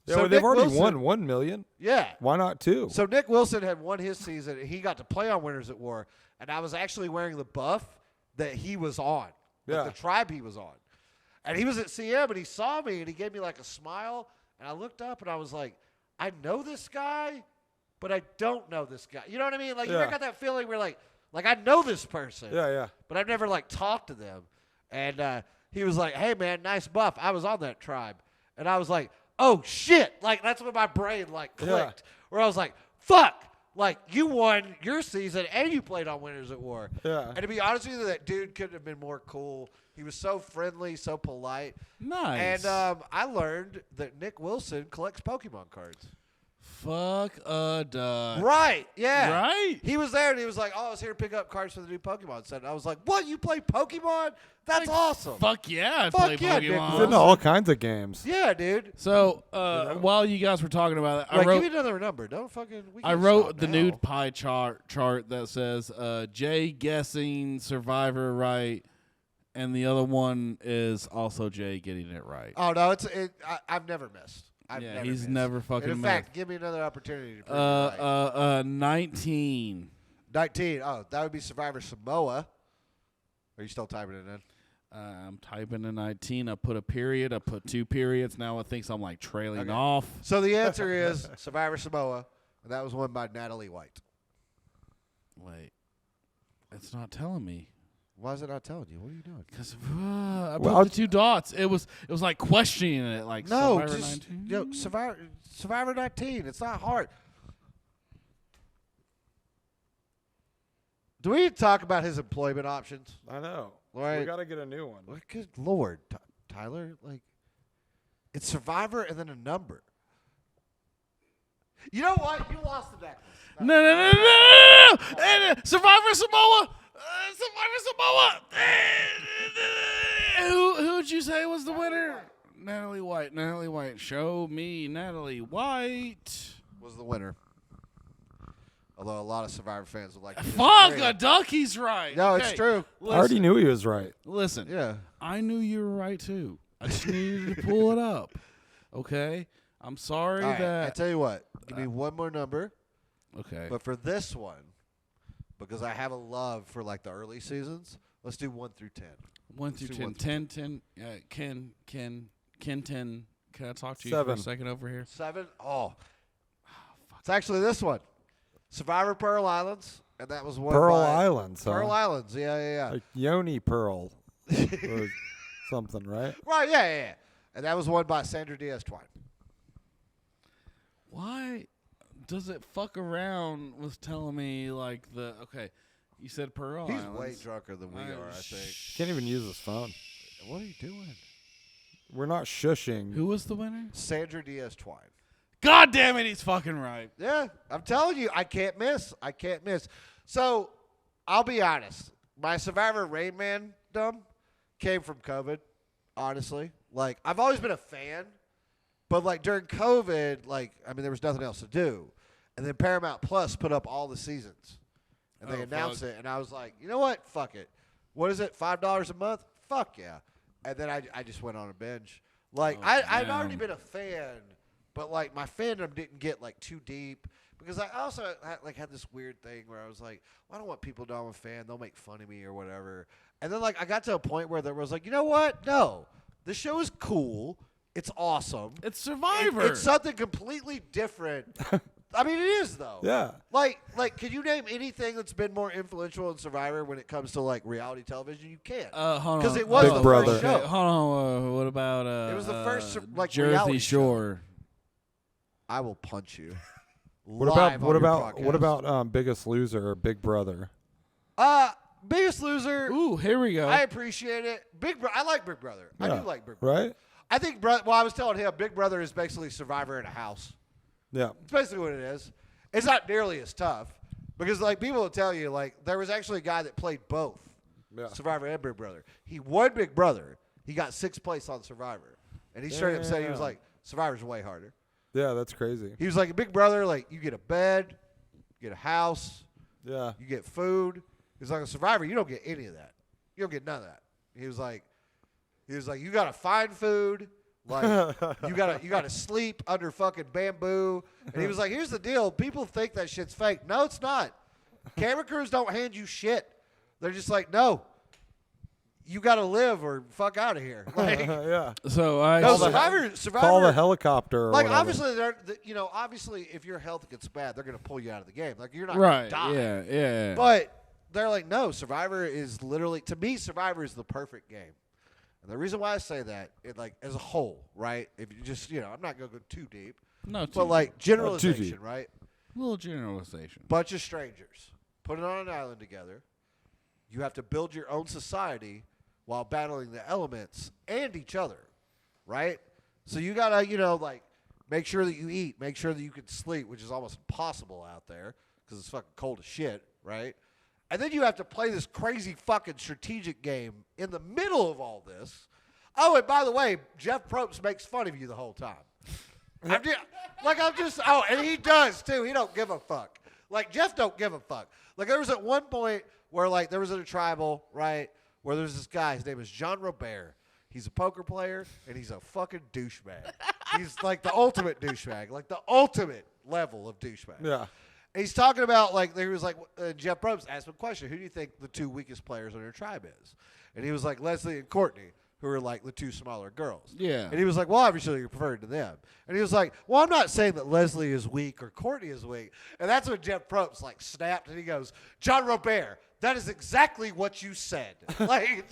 Yeah, So well, they've Nick already Wilson- won 1 million. Yeah. Why not 2? So Nick Wilson had won his season, and he got to play on Winners at War, and I was actually wearing the buff that he was on, Yeah. the tribe he was on. And he was at CM, and he saw me, and he gave me like a smile, and I looked up, and I was like, I know this guy, but I don't know this guy. You know what I mean? Like, you Yeah. ever got that feeling where like I know this person, Yeah. but I've never like talked to them. And he was like, hey, man, nice buff. I was on that tribe. And I was like, oh, shit. Like, that's when my brain like clicked, where I was like, fuck. Like, you won your season and you played on Winners at War. Yeah. And to be honest with you, that dude couldn't have been more cool. He was so friendly, so polite. Nice. And I learned that Nick Wilson collects Pokemon cards. Fuck a duck. Right, yeah. Right? He was there and he was like, oh, I was here to pick up cards for the new Pokemon set. And I was like, what? You play Pokemon? That's awesome. Fuck yeah, I Fuck play yeah, Nick Pokemon. He's into all kinds of games. Yeah, dude. So while you guys were talking about it, Like, give me another number. Don't fucking. We I can't wrote stop the now. nude pie chart that says Jay guessing Survivor right, and the other one is also Jay getting it right. Oh no, I've never missed. Yeah, he's never fucking In missed. fact, give me another opportunity to prove it right. 19. 19. Oh, that would be Survivor Samoa. Are you still typing it in? I'm typing in 19. I put a period. I put 2 periods. Now it thinks I'm like trailing Okay. off. So the answer is Survivor Samoa, and that was won by Natalie White. Wait, it's not telling me. Why is it not telling you? What are you doing? Because I put Well, the 2 dots. It was like questioning it. Like No, Survivor just 19. Survivor 19. It's not hard. Do we need to talk about his employment options? I know. Right. We got to get a new one. Well, good Lord, Tyler. Like, it's Survivor and then a number. You know what? You lost the necklace. No. And, Survivor Samoa. Survivor Samoa. Who'd you say was the winner? Natalie White. Natalie White. Show me Natalie White. Was the winner. Although a lot of Survivor fans would like to Fuck disagree. a duck. He's right. No, Okay, it's true. I already knew he was right. Listen. Yeah. I knew you were right too. I just needed to pull it up. Okay. I'm sorry All right, I that. tell you what. Give me one more number. Okay. But for this one, because I have a love for like the early seasons, let's do 1 through 10. 1 through do 10. 1 10. Ken 10. Can I talk to you for 7. a second over here? 7. Oh, it's actually this one. Survivor Pearl Islands, and that was won Pearl by Islands, huh? Pearl Islands. Yeah. Like Yoni Pearl or something, right? Right, yeah. And that was won by Sandra Diaz-Twine. Why does it fuck around with telling me like the okay? You said Pearl He's Islands. way drunker than we are, I think. Can't even use his phone. What are you doing? We're not shushing. Who was the winner? Sandra Diaz-Twine. God damn it, he's fucking right. Yeah, I'm telling you, I can't miss. So, I'll be honest. My Survivor Rain Man dumb came from COVID, honestly. Like, I've always been a fan, but, like, during COVID, like, I mean, there was nothing else to do. And then Paramount Plus put up all the seasons. And they announced it, and I was like, you know what? Fuck it. What is it, $5 a month? Fuck yeah. And then I just went on a binge. Like, I'd already been a fan, but, like, my fandom didn't get, like, too deep. Because I also, had this weird thing where I was like, well, I don't want people to know I'm a fan. They'll make fun of me or whatever. And then, like, I got to a point where there was like, you know what? No. This show is cool. It's awesome. It's Survivor. It's something completely different. I mean, it is, though. Yeah. Like, can you name anything that's been more influential in Survivor when it comes to, like, reality television? You can't. Hold on. 'Cause it was Big the Brother. first show. Okay, hold on. What about It was the first, like, Jersey reality show. Shore? I will punch you. What live about on your what podcast. about Biggest Loser or Big Brother? Biggest Loser? Ooh, here we go. I appreciate it. I like Big Brother. I Yeah. do like Big Brother. Right? I think, I was telling him, Big Brother is basically Survivor in a house. Yeah. It's basically what it is. It's not nearly as tough because, like, people will tell you, like, there was actually a guy that played both Yeah. Survivor and Big Brother. He won Big Brother. He got 6th place on Survivor. And he straight up said, he was like, Survivor's way harder. Yeah, that's crazy. He was like, Big Brother, like, you get a bed, you get a house, Yeah. you get food. He's like, a Survivor, you don't get any of that. You don't get none of that. He was like, you gotta find food. Like you gotta sleep under fucking bamboo. And he was like, here's the deal. People think that shit's fake. No, it's not. Camera crews don't hand you shit. They're just like, no. You gotta live or fuck out of here. Like, Yeah. So I no, so- Survivor. Call the helicopter. Or Like whatever. obviously, obviously, if your health gets bad, they're gonna pull you out of the game. Like you're not right. gonna die. Yeah. But they're like, no, Survivor is literally, to me, Survivor is the perfect game. And the reason why I say that, like as a whole, right? If you just, I'm not gonna go too deep, No, but like too generalization, deep. right? little generalization. Bunch of strangers put it on an island together. You have to build your own society while battling the elements and each other, right? So you gotta, like make sure that you eat, make sure that you can sleep, which is almost impossible out there because it's fucking cold as shit, right? And then you have to play this crazy fucking strategic game in the middle of all this. Oh, and by the way, Jeff Probst makes fun of you the whole time. And he does too. He don't give a fuck. Like Jeff don't give a fuck. Like there was at one point where like there was at a tribal, right, where there's this guy. His name is John Robert. He's a poker player and he's a fucking douchebag. He's like the ultimate douchebag, like the ultimate level of douchebag. Yeah. And he's talking about like there was like Jeff Probst asked him a question: who do you think the 2 weakest players on your tribe is? And he was like Leslie and Courtney, who are like the 2 smaller girls. Yeah. And he was like, well, obviously you're preferring to them. And he was like, well, I'm not saying that Leslie is weak or Courtney is weak. And that's when Jeff Probst like snapped and he goes, John Robert, that is exactly what you said. Like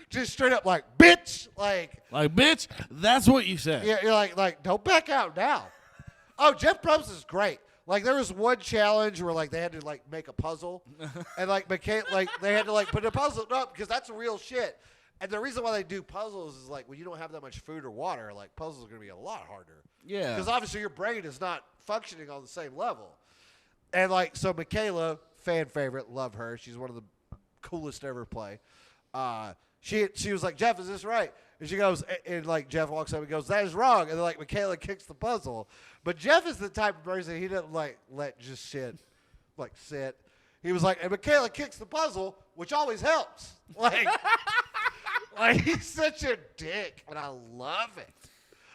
just straight up like, bitch. Like bitch, that's what you said. yeah, you're like don't back out now. Oh, Jeff Probst is great. Like there was one challenge where like they had to like make a puzzle, and like they had to like put a puzzle up because that's real shit. And the reason why they do puzzles is like when you don't have that much food or water, like puzzles are gonna be a lot harder. Yeah. Because obviously your brain is not functioning on the same level. And like so, Michaela, fan favorite, love her. She's one of the coolest to ever play. She was like, Jeff, is this right? And she goes, and like Jeff walks up and goes, that is wrong. And then like Michaela kicks the puzzle. But Jeff is the type of person he doesn't like let just sit. He was like, and Michaela kicks the puzzle, which always helps. Like, like he's such a dick, and I love it.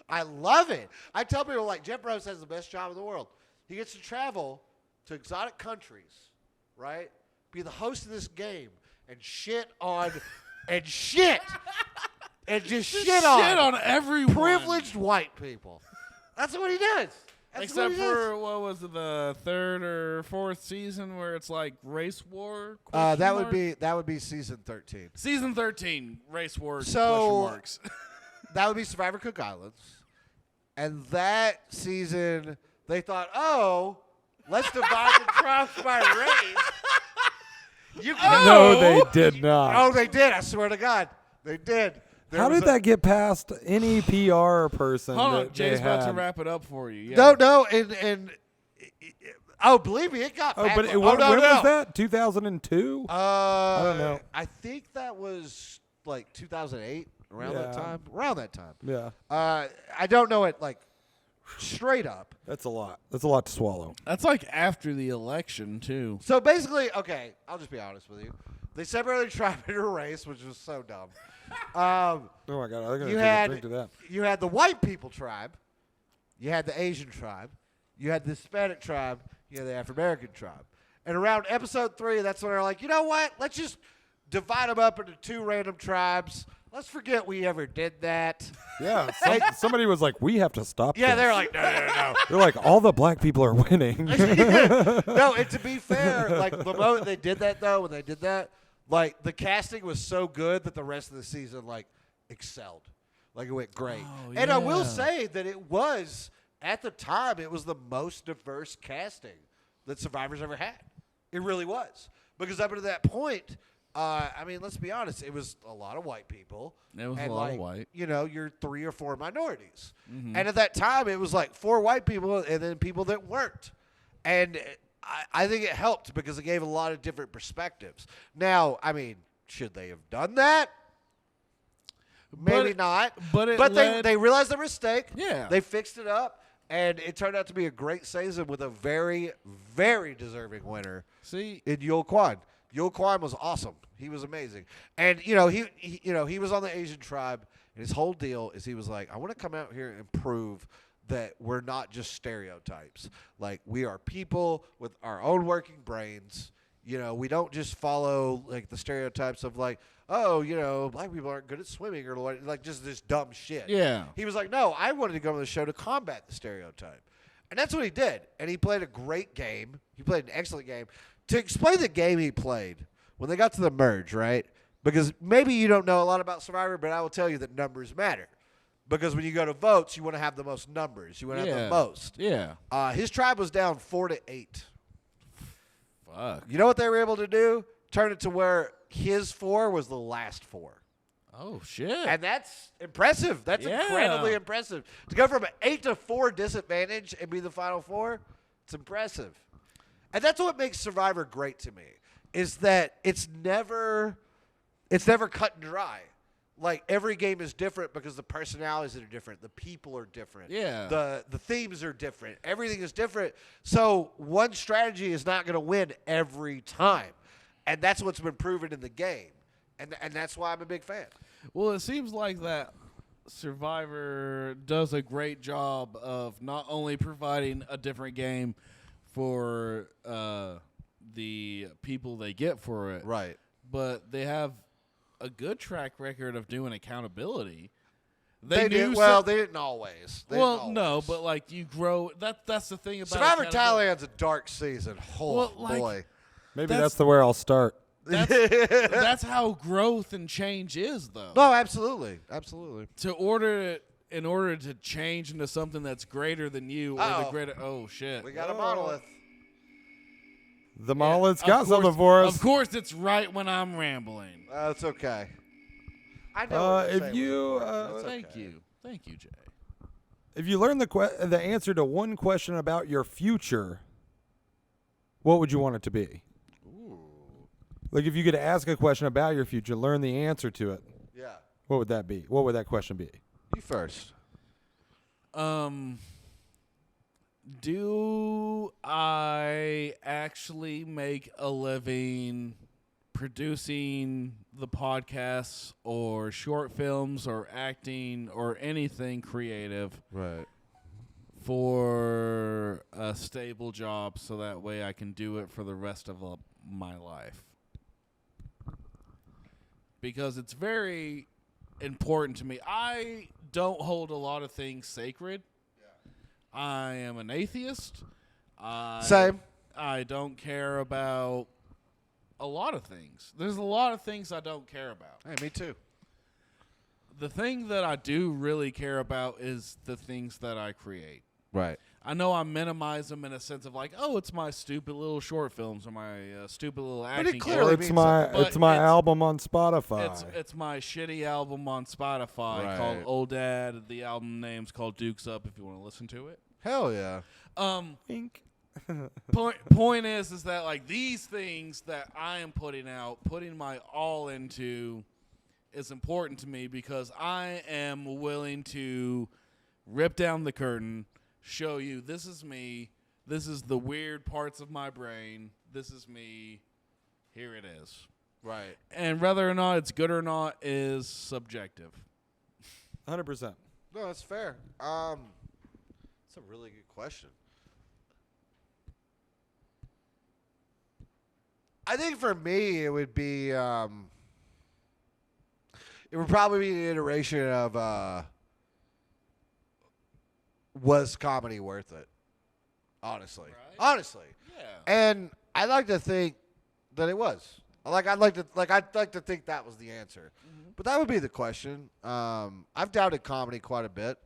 I love it. I tell people like Jeff Probst has the best job in the world. He gets to travel to exotic countries, right? Be the host of this game and shit on and shit. And just shit on everyone. privileged white people. That's what he does. That's Except what he does. for, what was it, the 3rd or 4th season where it's like race war? That would be season 13. Season 13, race war, So- question marks. That would be Survivor Cook Islands. And that season, they thought, oh, let's divide the tribes by race. You can No, they did not. Oh, they did. I swear to God. They did. How did that get past any PR person? Hold on, that they Jay's about to had? wrap it up for you. Yeah. No, and oh, believe me, it got Oh, back. but when was that? 2002? I don't know. I think that was like 2008, around that Yeah. time. Around that time. Yeah, I don't know it like straight up. that's a lot. That's a lot to swallow. That's like after the election, too. So basically, okay, I'll just be honest with you. They separated tribe into race, which was so dumb. Oh my god, I'm gonna You take a drink had to that. you had the white people tribe, you had the Asian tribe, you had the Hispanic tribe, you had the African American tribe. And around episode 3, that's when they're like, you know what? Let's just divide them up into 2 random tribes. Let's forget we ever did that. Yeah, somebody was like, "We have to stop." Yeah, this. they're like, no. They're like, all the black people are winning. No, and to be fair, like the moment they did that though, when they did that, like the casting was so good that the rest of the season like excelled. Like it went great. Oh, And I will yeah. say that it was at the time, it was the most diverse casting that Survivor's ever had. It really was. Because up to that point, I mean, let's be honest, it was a lot of white people. It was and a lot of white. You know, you're 3 or 4 minorities. Mm-hmm. And at that time, it was like 4 white people and then people that weren't. And I think it helped because it gave a lot of different perspectives. Now, I mean, should they have done that? Maybe not. But they realized their mistake. Yeah. They fixed it up. And it turned out to be a great season with a very, very deserving winner. See, in Yul Kwan. Yul Kwan was awesome. He was amazing. And he was on the Asian tribe, and his whole deal is he was like, I want to come out here and prove that we're not just stereotypes. Like, we are people with our own working brains. You know, we don't just follow like the stereotypes of like, oh, you know, black people aren't good at swimming or like just this dumb shit. Yeah. He was like, no, I wanted to go on the show to combat the stereotype. And that's what he did. And he played a great game. He played an excellent game. To explain the game he played, when they got to the merge, right? Because maybe you don't know a lot about Survivor, but I will tell you that numbers matter. Because when you go to votes, you want to have the most numbers. You want to have the most. Yeah. His tribe was down 4-8. Fuck. You know what they were able to do? Turn it to where his 4 was the last 4. Oh, shit. And that's impressive. That's incredibly impressive. To go from an 8-4 disadvantage and be the final 4, it's impressive. And that's what makes Survivor great to me, is that it's never cut and dry. Like, every game is different because the personalities are different. The people are different. Yeah. The themes are different. Everything is different. So one strategy is not going to win every time. And that's what's been proven in the game. And that's why I'm a big fan. Well, it seems like that Survivor does a great job of not only providing a different game for the people they get for it, Right. but they have a good track record of doing accountability. They did. Well, they didn't always. No, but like you grow. That's the thing about Survivor Thailand's a dark season. Oh, boy. Maybe that's the where I'll start. That's how growth and change is, though. No, absolutely. Absolutely. In order to change into something that's greater than you, or the greater. Oh shit! We got a monolith. The monolith's got something for us. Of course, it's right when I'm rambling. It's okay. I know. What you're if you, saying. Thank you, Jay. If you learn the answer to one question about your future, what would you want it to be? Ooh. Like if you could ask a question about your future, learn the answer to it. Yeah. What would that be? What would that question be? You first. Do I actually make a living producing the podcasts or short films or acting or anything creative Right. for a stable job so that way I can do it for the rest of my life? Because it's very important to me. I don't hold a lot of things sacred. I am an atheist. Same. I don't care about a lot of things. There's a lot of things I don't care about. Hey, me too. The thing that I do really care about is the things that I create. Right. I know I minimize them in a sense of like, oh, it's my stupid little short films or my stupid little acting. clearly Or means it's my album on Spotify. It's my shitty album on Spotify called Old Dad. The album name's called Dukes Up if you want to listen to it. Hell yeah. Wink. Point is that like these things that I am putting out, putting my all into is important to me because I am willing to rip down the curtain, show you this is me, this is the weird parts of my brain, this is me, here it is. Right. And whether or not it's good or not is subjective. 100%. No, that's fair. That's a really good question. I think for me, it would be, it would probably be an iteration of, was comedy worth it? Honestly. Right? Honestly. Yeah. And I like to think that it was. I'd like to think that was the answer. Mm-hmm. But that would be the question. I've doubted comedy quite a bit.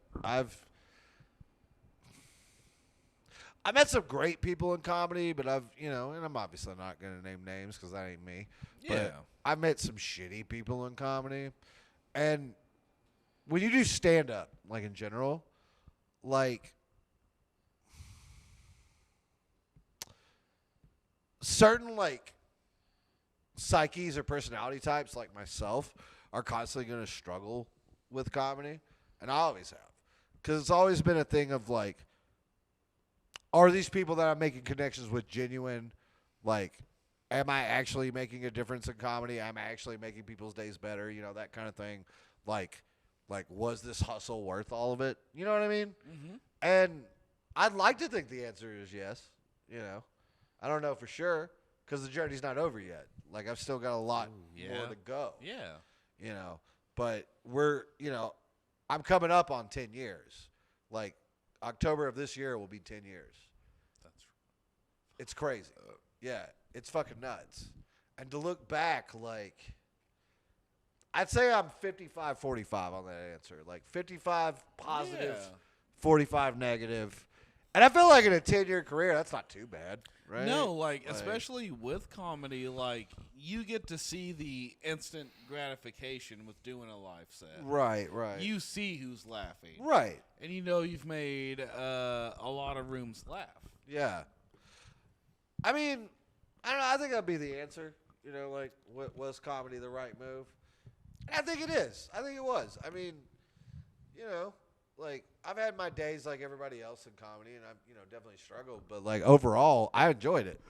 I met some great people in comedy, but I've, and I'm obviously not going to name names because that ain't me. Yeah. But I met some shitty people in comedy. And when you do stand-up, like in general, like certain like psyches or personality types like myself are constantly going to struggle with comedy. And I always have. Because it's always been a thing of like, are these people that I'm making connections with genuine? Like, am I actually making a difference in comedy? Am I actually making people's days better? That kind of thing. Like, was this hustle worth all of it? You know what I mean? Mm-hmm. And I'd like to think the answer is yes. I don't know for sure because the journey's not over yet. Like, I've still got a lot more to go. Yeah. But I'm coming up on 10 years. Like, October of this year will be 10 years. It's crazy. Yeah, it's fucking nuts. And to look back, like, I'd say I'm 55-45 on that answer. Like, 55 positive, 45 negative. And I feel like in a 10-year career, that's not too bad, right? No, like, especially with comedy, like, you get to see the instant gratification with doing a live set. Right. You see who's laughing. Right. And you've made a lot of rooms laugh. Yeah. I mean, I don't know. I think that'd be the answer. Like, was comedy the right move? And I think it is. I think it was. I mean, like, I've had my days like everybody else in comedy, and I've, definitely struggled. But, like, overall, I enjoyed it.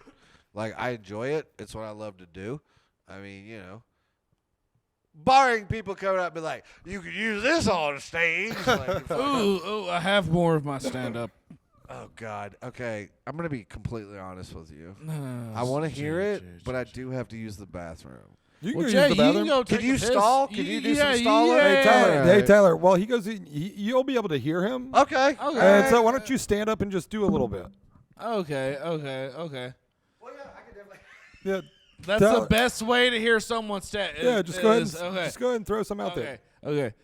Like, I enjoy it. It's what I love to do. I mean, barring people coming up and be like, you could use this on stage. Like, Ooh, I have more of my stand-up. Oh, God. Okay. I'm going to be completely honest with you. No, I want to hear it, but I do have to use the bathroom. You can Well, go Jay, use the you can bathroom. go take Can you a piss. stall? Can you do some yeah, stalling? Yeah, Hey, Tyler. yeah. Hey, Tyler. While he goes, you'll be able to hear him. Okay. And so why don't you stand up and just do a little bit? Okay. Well, yeah, I can definitely. Yeah. That's Tyler. the best way to hear someone stat. Yeah. Just go ahead. And, okay. Just go ahead and throw some out there. Okay.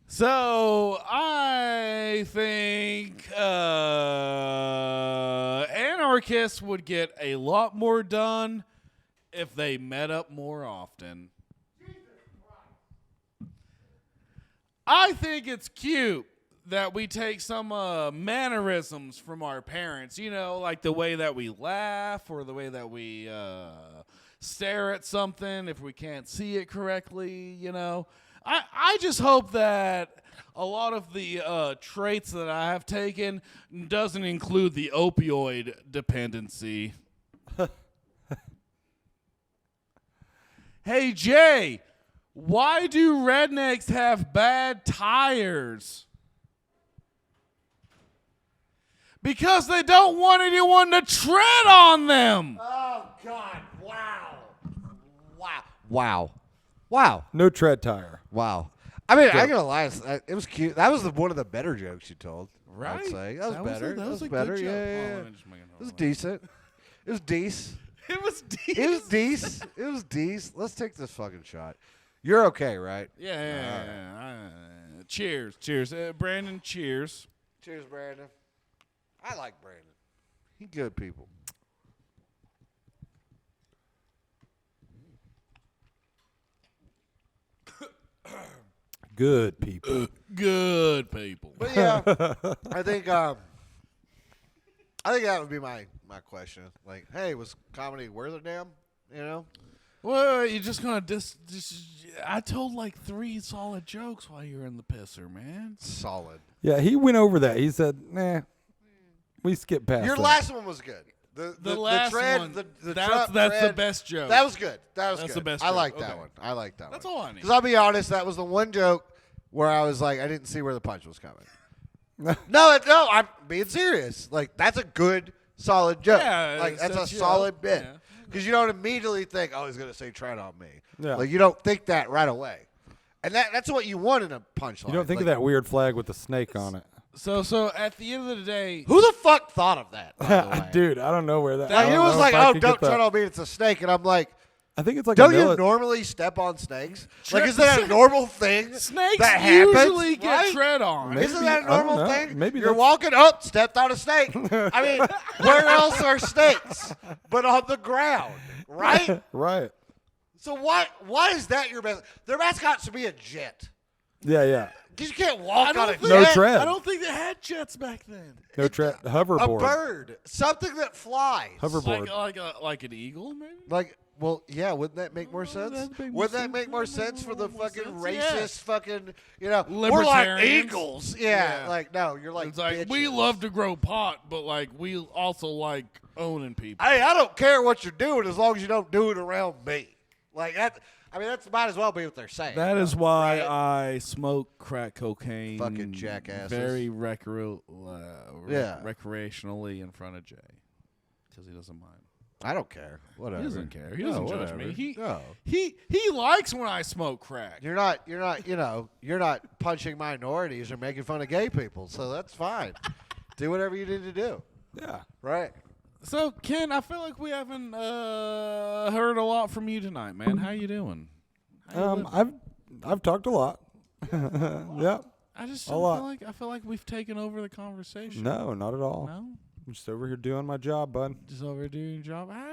So I think anarchists would get a lot more done if they met up more often. I think it's cute that we take some mannerisms from our parents, like the way that we laugh or the way that we stare at something if we can't see it correctly, I just hope that a lot of the traits that I have taken doesn't include the opioid dependency. Hey, Jay, why do rednecks have bad tires? Because they don't want anyone to tread on them. Oh, God. Wow. No tread tire. Wow. I mean, I ain't gonna lie. It was cute. That was one of the better jokes you told. Right? I'd say. That was better. That was a better. good joke. Yeah. Hold on, I'm just making It was decent. It was decent. It was decent. It was decent. It was decent. Let's take this fucking shot. You're okay, right? Yeah. Cheers. Brandon, cheers. Cheers, Brandon. I like Brandon. He good people. Good people. Good people. But yeah, I think that would be my question. Like, hey, was comedy worth a damn? Well, you're just gonna I told like 3 solid jokes while you were in the pisser, man. Solid. Yeah, he went over that. He said, "Nah, we skipped past Your that." last one was good. The last tread, one. the That's the best joke. That was good. That's good. the best I joke. like that Okay. one. I like that That's one. all I need. Because I'll be honest, that was the one joke where I was like, I didn't see where the punch was coming. No, I'm being serious. Like, that's a good, solid joke. Yeah, Like, it that's a sets you solid up. bit. Yeah. Because you don't immediately think, oh, he's going to say tread on me. Yeah. Like, you don't think that right away. And that's what you want in a punchline. You don't think like, of that weird flag with the snake on it. So at the end of the day, Who the fuck thought of that, by the way? Dude, I don't know where that. Like, I it don't was know like, if I oh, could don't get that. tread on me, it's a snake. And I'm like, I think it's like Don't a you normally step on snakes? Like, Tre- is that a normal thing? Snakes that happens, usually get right? tread on. Maybe. Isn't that a I don't normal know. thing? Maybe You're that's- walking up, stepped on a snake. I mean, where else are snakes but on the ground, right? Right. So why is that your best? Their mascot should be a jet. Yeah. Because you can't walk on a No jet. tread. I don't think they had jets back then. No tread. A Hoverboard. bird, something that flies. Hoverboard. Like an eagle, maybe. Like, well, yeah, wouldn't that make more sense? that'd make more Wouldn't that sense. make more sense for the More fucking sense, racist fucking, we're like Libertarians. eagles. Yeah, Yeah. like, no, you're like It's like bitches. we love to grow pot, but like we also like owning people. Hey, I don't care what you're doing as long as you don't do it around me. Like, that, I mean, that might as well be what they're saying. That is why Right? I smoke crack cocaine. Fucking jackasses. Very Yeah. recreationally in front of Jay, because he doesn't mind. I don't care. Whatever. He doesn't care. He No, doesn't judge whatever. me. No. He likes when I smoke crack. You're not, you're not punching minorities or making fun of gay people, so that's fine. Do whatever you need to do. Yeah. Right. So Ken, I feel like we haven't heard a lot from you tonight, man. How you doing? How you living? I've talked a lot. Yeah. I just a don't lot. feel like we've taken over the conversation. No, not at all. No? I'm just over here doing my job, bud. Just over doing your job. How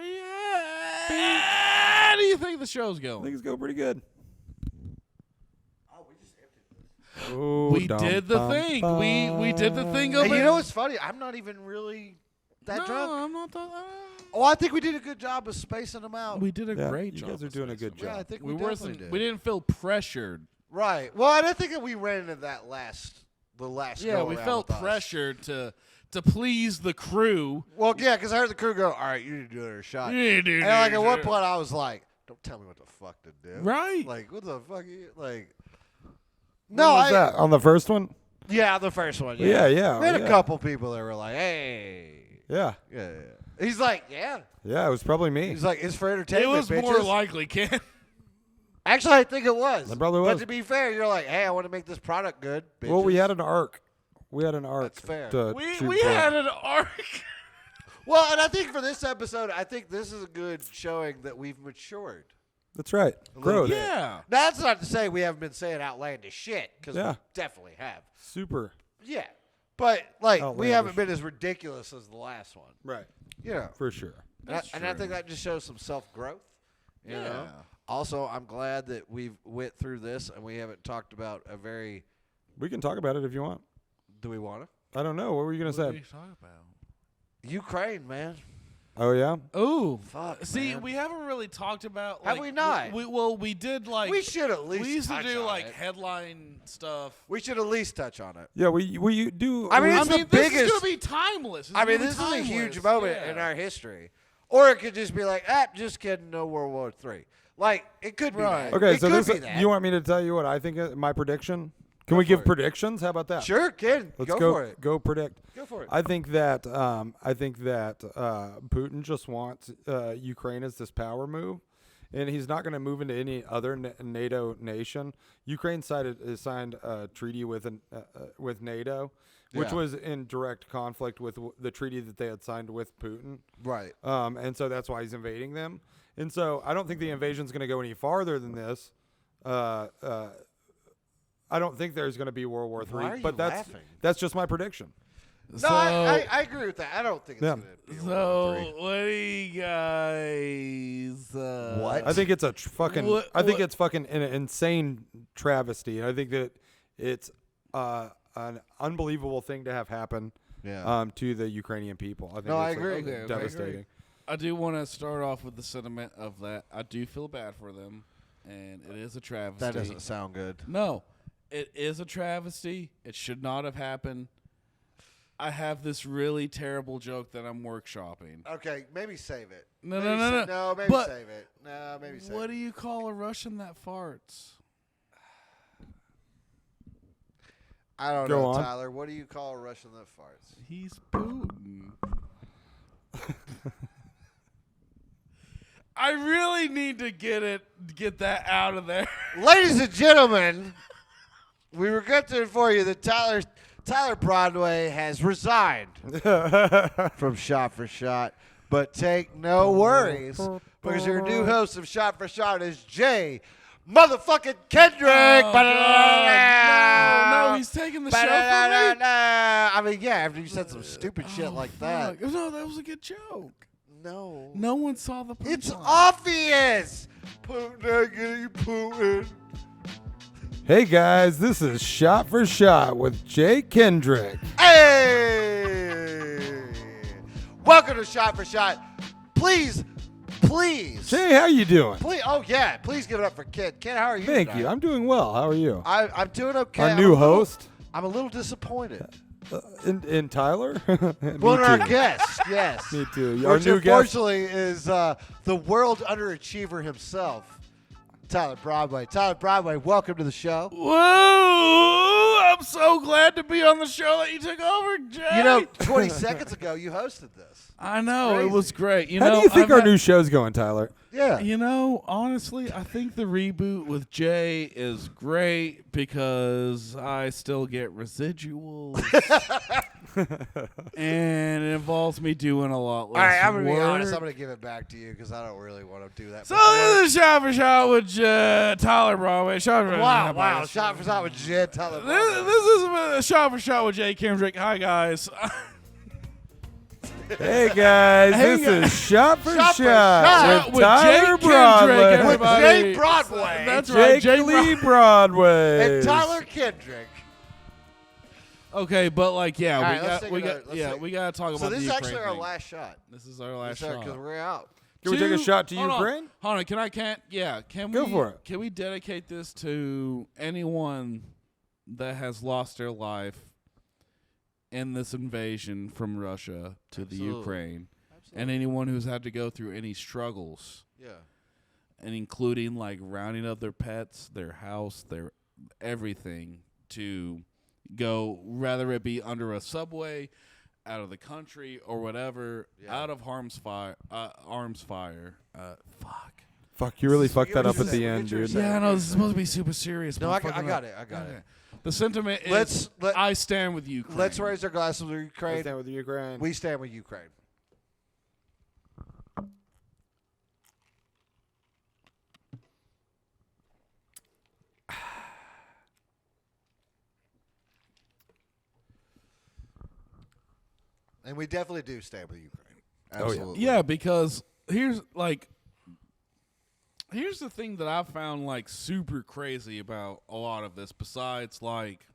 do you think the show's I going? think it's going pretty good. Oh, we just emptied this. Ooh, We dum, did the bum, thing. bum. We did the thing of Hey, it. you know what's funny? I'm not even really that no, drunk. I'm not. Oh, I think we did a good job of spacing them out. We did a Yeah, great you job. guys are of doing a spacing good them yeah, out. I think We we definitely did. We didn't feel pressured. Right. Well, and I think that we ran into that the last. Yeah, go we around felt with us. pressured to please the crew. Well, yeah, because I heard the crew go, "All right, you need to do another shot." Yeah, dude. And like at one point, I was like, "Don't tell me what the fuck to do." Right. Like, what the fuck? Are you, like, When no, was that? On the first one? Yeah, the first one. Yeah, Yeah, yeah. We had yeah. a couple people that were like, "Hey." Yeah. Yeah. He's like, "Yeah." Yeah, it was probably me. He's like, "It's for It entertainment." was more bitches." likely, Ken. Actually, I think it was. It probably But was. to be fair, you're like, "Hey, I want to make this product good." Well, we bitches." had an arc. We had an arc. That's fair. To We shoot we for. had an arc. Well, and I think for this episode, I think this is a good showing that we've matured. That's right. little Growth. bit. Yeah. Now, that's not to say we haven't been saying outlandish shit, because Yeah. we definitely have. Super. Yeah. But, like, we Outlandish. haven't been as ridiculous as the last one. Right. You know. For sure. And I think that just shows some self-growth. You know? Yeah. Also, I'm glad that we've went through this and we haven't talked about a very... We can talk about it if you want. Do we want to? I don't know. What were you going to say? talk about? Ukraine, man. Oh, yeah? Ooh. Fuck, See, man. we haven't really talked about. Have like, we not? We did like. We should at least We used to touch do on like it. headline stuff. We should at least touch on it. Yeah, we do. I mean, we- it's the this biggest- is gonna be timeless. It's I mean, gonna be this is a huge timeless. moment Yeah. in our history. Or it could just be like, just kidding, no World War III. Like, it could be Right. that. Okay, it so could this be that. you want me to tell you what I think my prediction? Can Go we for give it. predictions? How about that? Sure, kid. Let's go go for it. Go predict. Go for it. I think that Putin just wants Ukraine as this power move, and he's not going to move into any other NATO nation. Ukraine signed a treaty with NATO, which Yeah. was in direct conflict with the treaty that they had signed with Putin. Right. And so that's why he's invading them. And so I don't think the invasion's going to go any farther than this. I don't think there's going to be World War III, Why are you but laughing? that's just my prediction. No, I agree with that. I don't think it's Yeah. going to be So, World War III. what do you guys? What? I think it's a fucking. What- I think what- it's fucking an insane travesty, and I think that it's an unbelievable thing to have happen Yeah. to the Ukrainian people. I think No, I it's agree. Okay, okay. devastating. I do want to start off with the sentiment of that. I do feel bad for them, and it is a travesty. That doesn't sound good. No, it is a travesty. It should not have happened. I have this really terrible joke that I'm workshopping. Okay, maybe save it. No, Maybe no, no, no. No, maybe But save it. No, maybe save What it. do you call a Russian that farts? I don't Go know, on. Tyler. What do you call a Russian that farts? He's Putin. I really need to get that out of there. Ladies and gentlemen, we regret to inform you that Tyler Broadway has resigned from Shot for Shot. But take no worries, because your new host of Shot for Shot is Jay motherfucking Kendrick. Oh, no, he's taking the show from me. I mean, yeah, after you said some stupid shit like that. Fuck. No, that was a good joke. No. No one saw the punchline. It's obvious. Putin. Hey guys, this is Shot for Shot with Jay Kendrick. Hey! Welcome to Shot for Shot. Please. Jay, how you doing? Please. Oh yeah. Please give it up for Ken. Ken, how are you? Thank tonight? you. I'm doing well. How are you? I'm doing okay. Our new host? I'm a little disappointed. In Tyler? Well, our guest, yes. Me too. Our Which new guest. unfortunately is the world underachiever himself, Tyler Broadway. Tyler Broadway, welcome to the show. Whoa! I'm so glad to be on the show that you took over, Jay. You know, 20 seconds ago you hosted this. I know Crazy. it was great. How do you think our new show's going, Tyler? Yeah. You know, honestly, I think the reboot with Jay is great because I still get residuals. And it involves me doing a lot less All right, I'm going to be work. honest. I'm going to give it back to you because I don't really want to do that. So this is Shot for Shot with Tyler Broadway. Shot for Wow. Shot for Shot with Jed Tyler Broadway. This is a Shot for Shot with Jay Kendrick. Hi, guys. Hey guys, Hey, this guys. is Shot for Shot for Shot Shot with Tyler Jay Kendrick, Broadway. With everybody. Jay Broadway. That's right, Jake Lee Broadway. And Tyler Kendrick. Okay, but like, yeah, All right, let's take we another- got, let's yeah, take- we got to talk So about this the is actually Ukraine our thing. last shot. This is our last shot. Because we're out. Can we take a shot to Hold on. Ukraine? Hold on, can Go we for it. Can we dedicate this to anyone that has lost their life in this invasion from Russia to the Absolutely. Ukraine, and anyone who's had to go through any struggles, Yeah. and including like rounding up their pets, their house, their everything to go, rather it be under a subway, out of the country or whatever, Yeah. out of arms fire. Fuck. Fuck, you really So fucked you that were up at just the saying- end, what you were dude. saying. Yeah, no, this is supposed to be super serious. No, but I I'm fucking got up. it. I got it. The sentiment is I stand with Ukraine. Let's raise our glasses with Let's Ukraine. stand with Ukraine. We stand with Ukraine. And we definitely do stand with Ukraine. Oh, yeah. Absolutely. Yeah, because here's the thing that I found like super crazy about a lot of this, besides like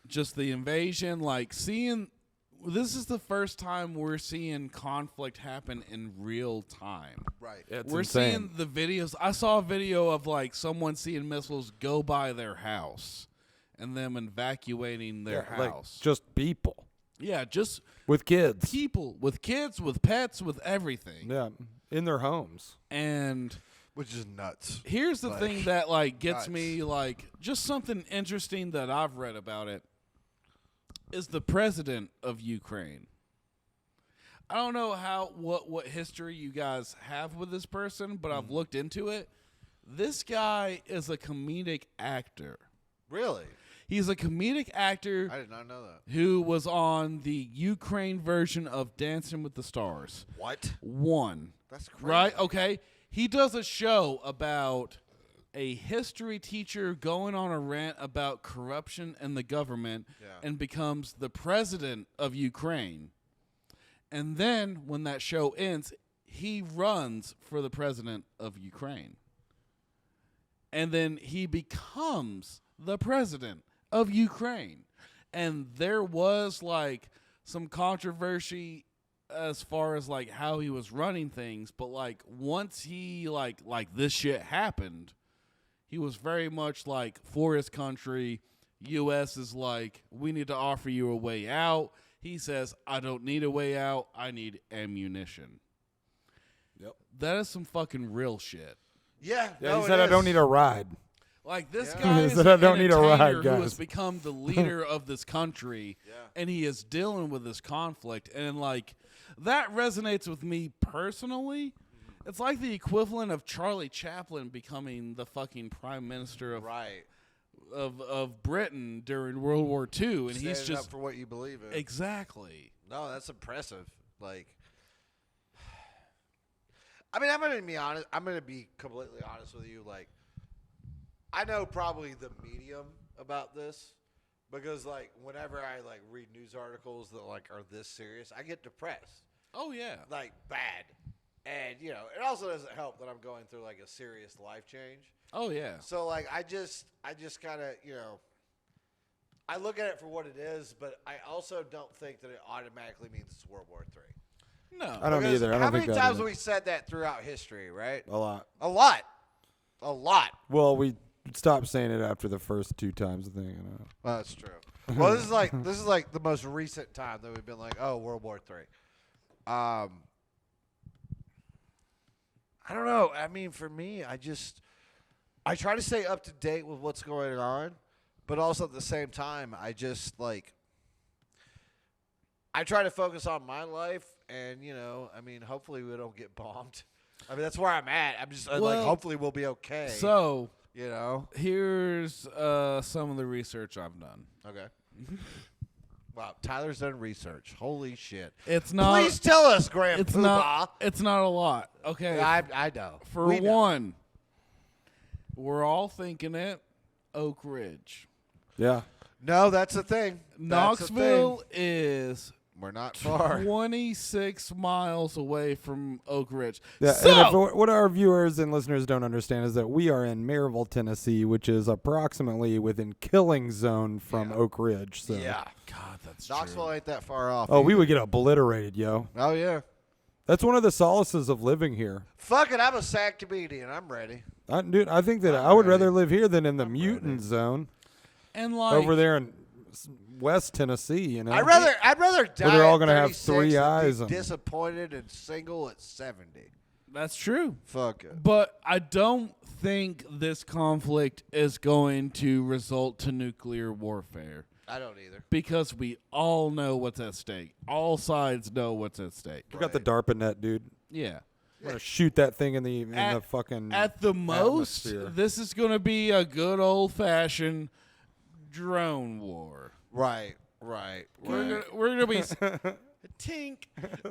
just the invasion, like seeing this is the first time we're seeing conflict happen in real time. Right. It's We're insane. seeing the videos. I saw a video of like someone seeing missiles go by their house and them evacuating their Yeah, like, house. just people Yeah, just with kids. people with kids, with pets, with everything. Yeah, in their homes. And Which is nuts. here's the Like, thing that like gets nuts. me, like just something interesting that I've read about it is the president of Ukraine. I don't know what history you guys have with this person, but I've looked into it. This guy is a comedic actor. Really? He's a comedic actor I did not know that. who was on the Ukraine version of Dancing with the Stars. What? One. That's crazy. Right? Okay. He does a show about a history teacher going on a rant about corruption in the government and becomes the president of Ukraine. And then when that show ends, he runs for the president of Ukraine. And then he becomes the president of Ukraine. And there was like some controversy as far as like how he was running things, but like once he like this shit happened, he was very much like for his country. US is like, we need to offer you a way out. He says, I don't need a way out, I need ammunition. Yep. That is some fucking real shit. Yeah. Yeah, no, he it said I don't is. need a ride. Like this Yeah. guy He is said, an "I don't need a ride, entertainer who guys." has become the leader of this country, and he is dealing with this conflict, and like that resonates with me personally. It's like the equivalent of Charlie Chaplin becoming the fucking prime minister of Right. of Britain during World War II, and he's Standing just up for what you believe in. exactly. No, that's impressive. Like, I mean, I'm gonna be honest. I'm gonna be completely honest with you. Like, I know probably the medium about this because, like, whenever I like read news articles that like are this serious, I get depressed. Oh yeah. Like bad, and you know, it also doesn't help that I'm going through like a serious life change. Oh yeah. So like, I just kind of, you know, I look at it for what it is, but I also don't think that it automatically means it's World War III. No. I don't Because either. I don't how think many that times either. have we said that throughout history, right? A lot. A lot. A lot. Well, we stopped saying it after the first 2 times. I think. You know. Well, that's true. Well, this is like the most recent time that we've been like, oh, World War III. I don't know. I mean, for me, I try to stay up to date with what's going on, but also at the same time, I just like I try to focus on my life, and you know, I mean, hopefully we don't get bombed. I mean, that's where I'm at. I'm just like, hopefully we'll be okay. So you know, here's some of the research I've done. okay. Wow, Tyler's done research. Holy shit! It's not. Please tell us, Graham. It's Poobah. not. It's not a lot. Okay. I know. For We know. one, we're all thinking it. Oak Ridge. Yeah. No, that's the thing. Knoxville is We're not far. 26 miles away from Oak Ridge. Yeah, So, and if, what our viewers and listeners don't understand is that we are in Maryville, Tennessee, which is approximately within killing zone from Yeah. Oak Ridge. So. Yeah. God, that's Knoxville true. ain't that far off. Oh, we either. would get obliterated, yo. Oh yeah. That's one of the solaces of living here. Fuck it, I'm a sad comedian. I'm ready. Dude, I think that I'm I would ready. rather live here than in the I'm mutant ready. zone And like over there in West Tennessee. You know, I'd rather die. they're all at gonna have 36 3 than eyes Be and- disappointed and single at 70. That's true. Fuck it. But I don't think this conflict is going to result to nuclear warfare I don't either. because we all know what's at stake. All sides know what's at stake. we got the DARPA net, dude. Yeah. I'm gonna shoot that thing in the At- fucking At the most, atmosphere. this is going to be a good old-fashioned drone war. Right. We're gonna be tink.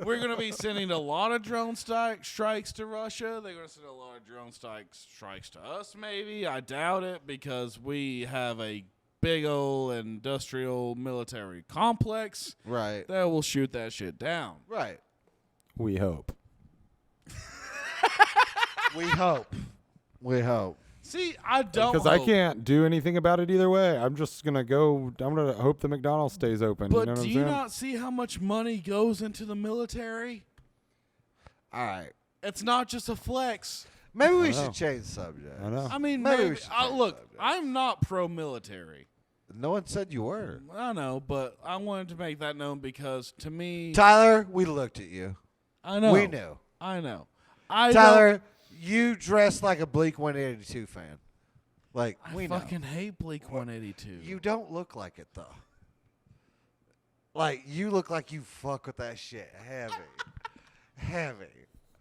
We're gonna be sending a lot of drone strikes to Russia. They're gonna send a lot of drone strikes to us. Maybe I doubt it because we have a big old industrial military complex Right. that will shoot that shit down. Right. We hope. We hope. We hope. See, I don't Because I hope. can't do anything about it either way. I'm just gonna go. I'm gonna hope the McDonald's stays open. But you know what do I'm you saying? not see how much money goes into the military? All right. It's not just a flex. Maybe we I should know. change the subject. I know. I mean, Maybe we maybe, should change look, subject. I'm not pro-military. No one said you were. I know, but I wanted to make that known because to me, Tyler, we looked at you. I know. We knew. I know. I Tyler, you dress like a Bleak 182 fan. Like, don't, we I know. fucking hate Bleak 182. You don't look like it, though. Like, you look like you fuck with that shit heavy. Heavy.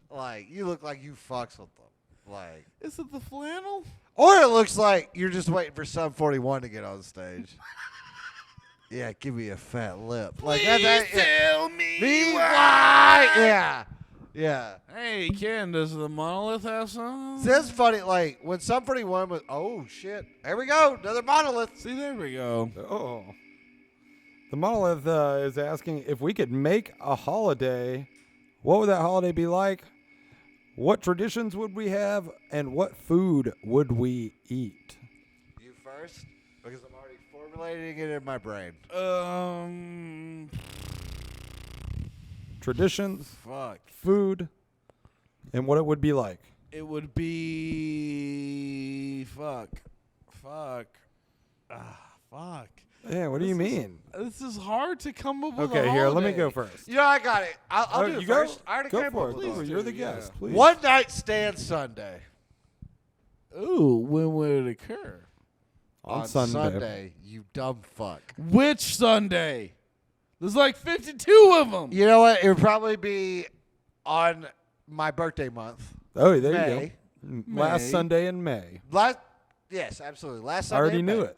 Like, you look like you fucks with them. Like, Is it the flannel? or it looks like you're just waiting for Sum 41 to get on stage. Yeah, give me a fat lip. Like, Please tell me Me why. why? Yeah. Yeah. Hey, Ken, does the monolith have some? See, that's funny. Like, when Sum 41 was, oh, shit. Here we go. Another monolith. See, there we go. Oh. The monolith is asking if we could make a holiday. What would that holiday be like? What traditions would we have, and what food would we eat? You first? Because I'm already formulating it in my brain. Traditions, Fuck. food, and what it would be like. It would be fuck. Fuck. Yeah, what do you mean? This is hard to come up with. Okay, a here, let me holiday. go first. You know, I got it. I'll Oh, do it you go? first. I already Go came for up it. with Please, one. you're the yeah. guest. Please. One night stand Sunday. Ooh, when would it occur? On Sunday. Sunday, you dumb fuck. Which Sunday? There's like 52 of them. You know what? It would probably be on my birthday month. Oh, there May. you go. Last May. Sunday in May. Yes, absolutely. Last I Sunday. already in knew May. it.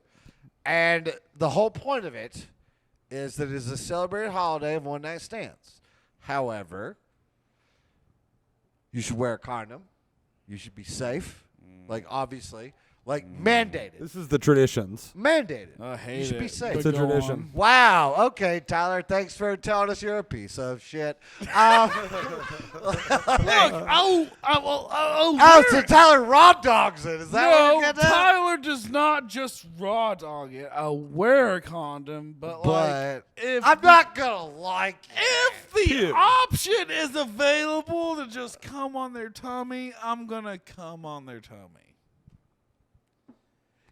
And the whole point of it is that it is a celebrated holiday of one night stands. However, You should wear a condom. You should be safe. Like, obviously. Like, mandated. This is the traditions. Mandated. I hate You should it. be safe. It's a tradition. Wow. Okay, Tyler. Thanks for telling us you're a piece of shit. Look, So Tyler raw dogs it. Is that what no, you're getting at? Tyler does not just raw dog it. I'll wear a condom, but like, if I'm not gonna like it. if the Ew. option is available to just come on their tummy, I'm gonna come on their tummy.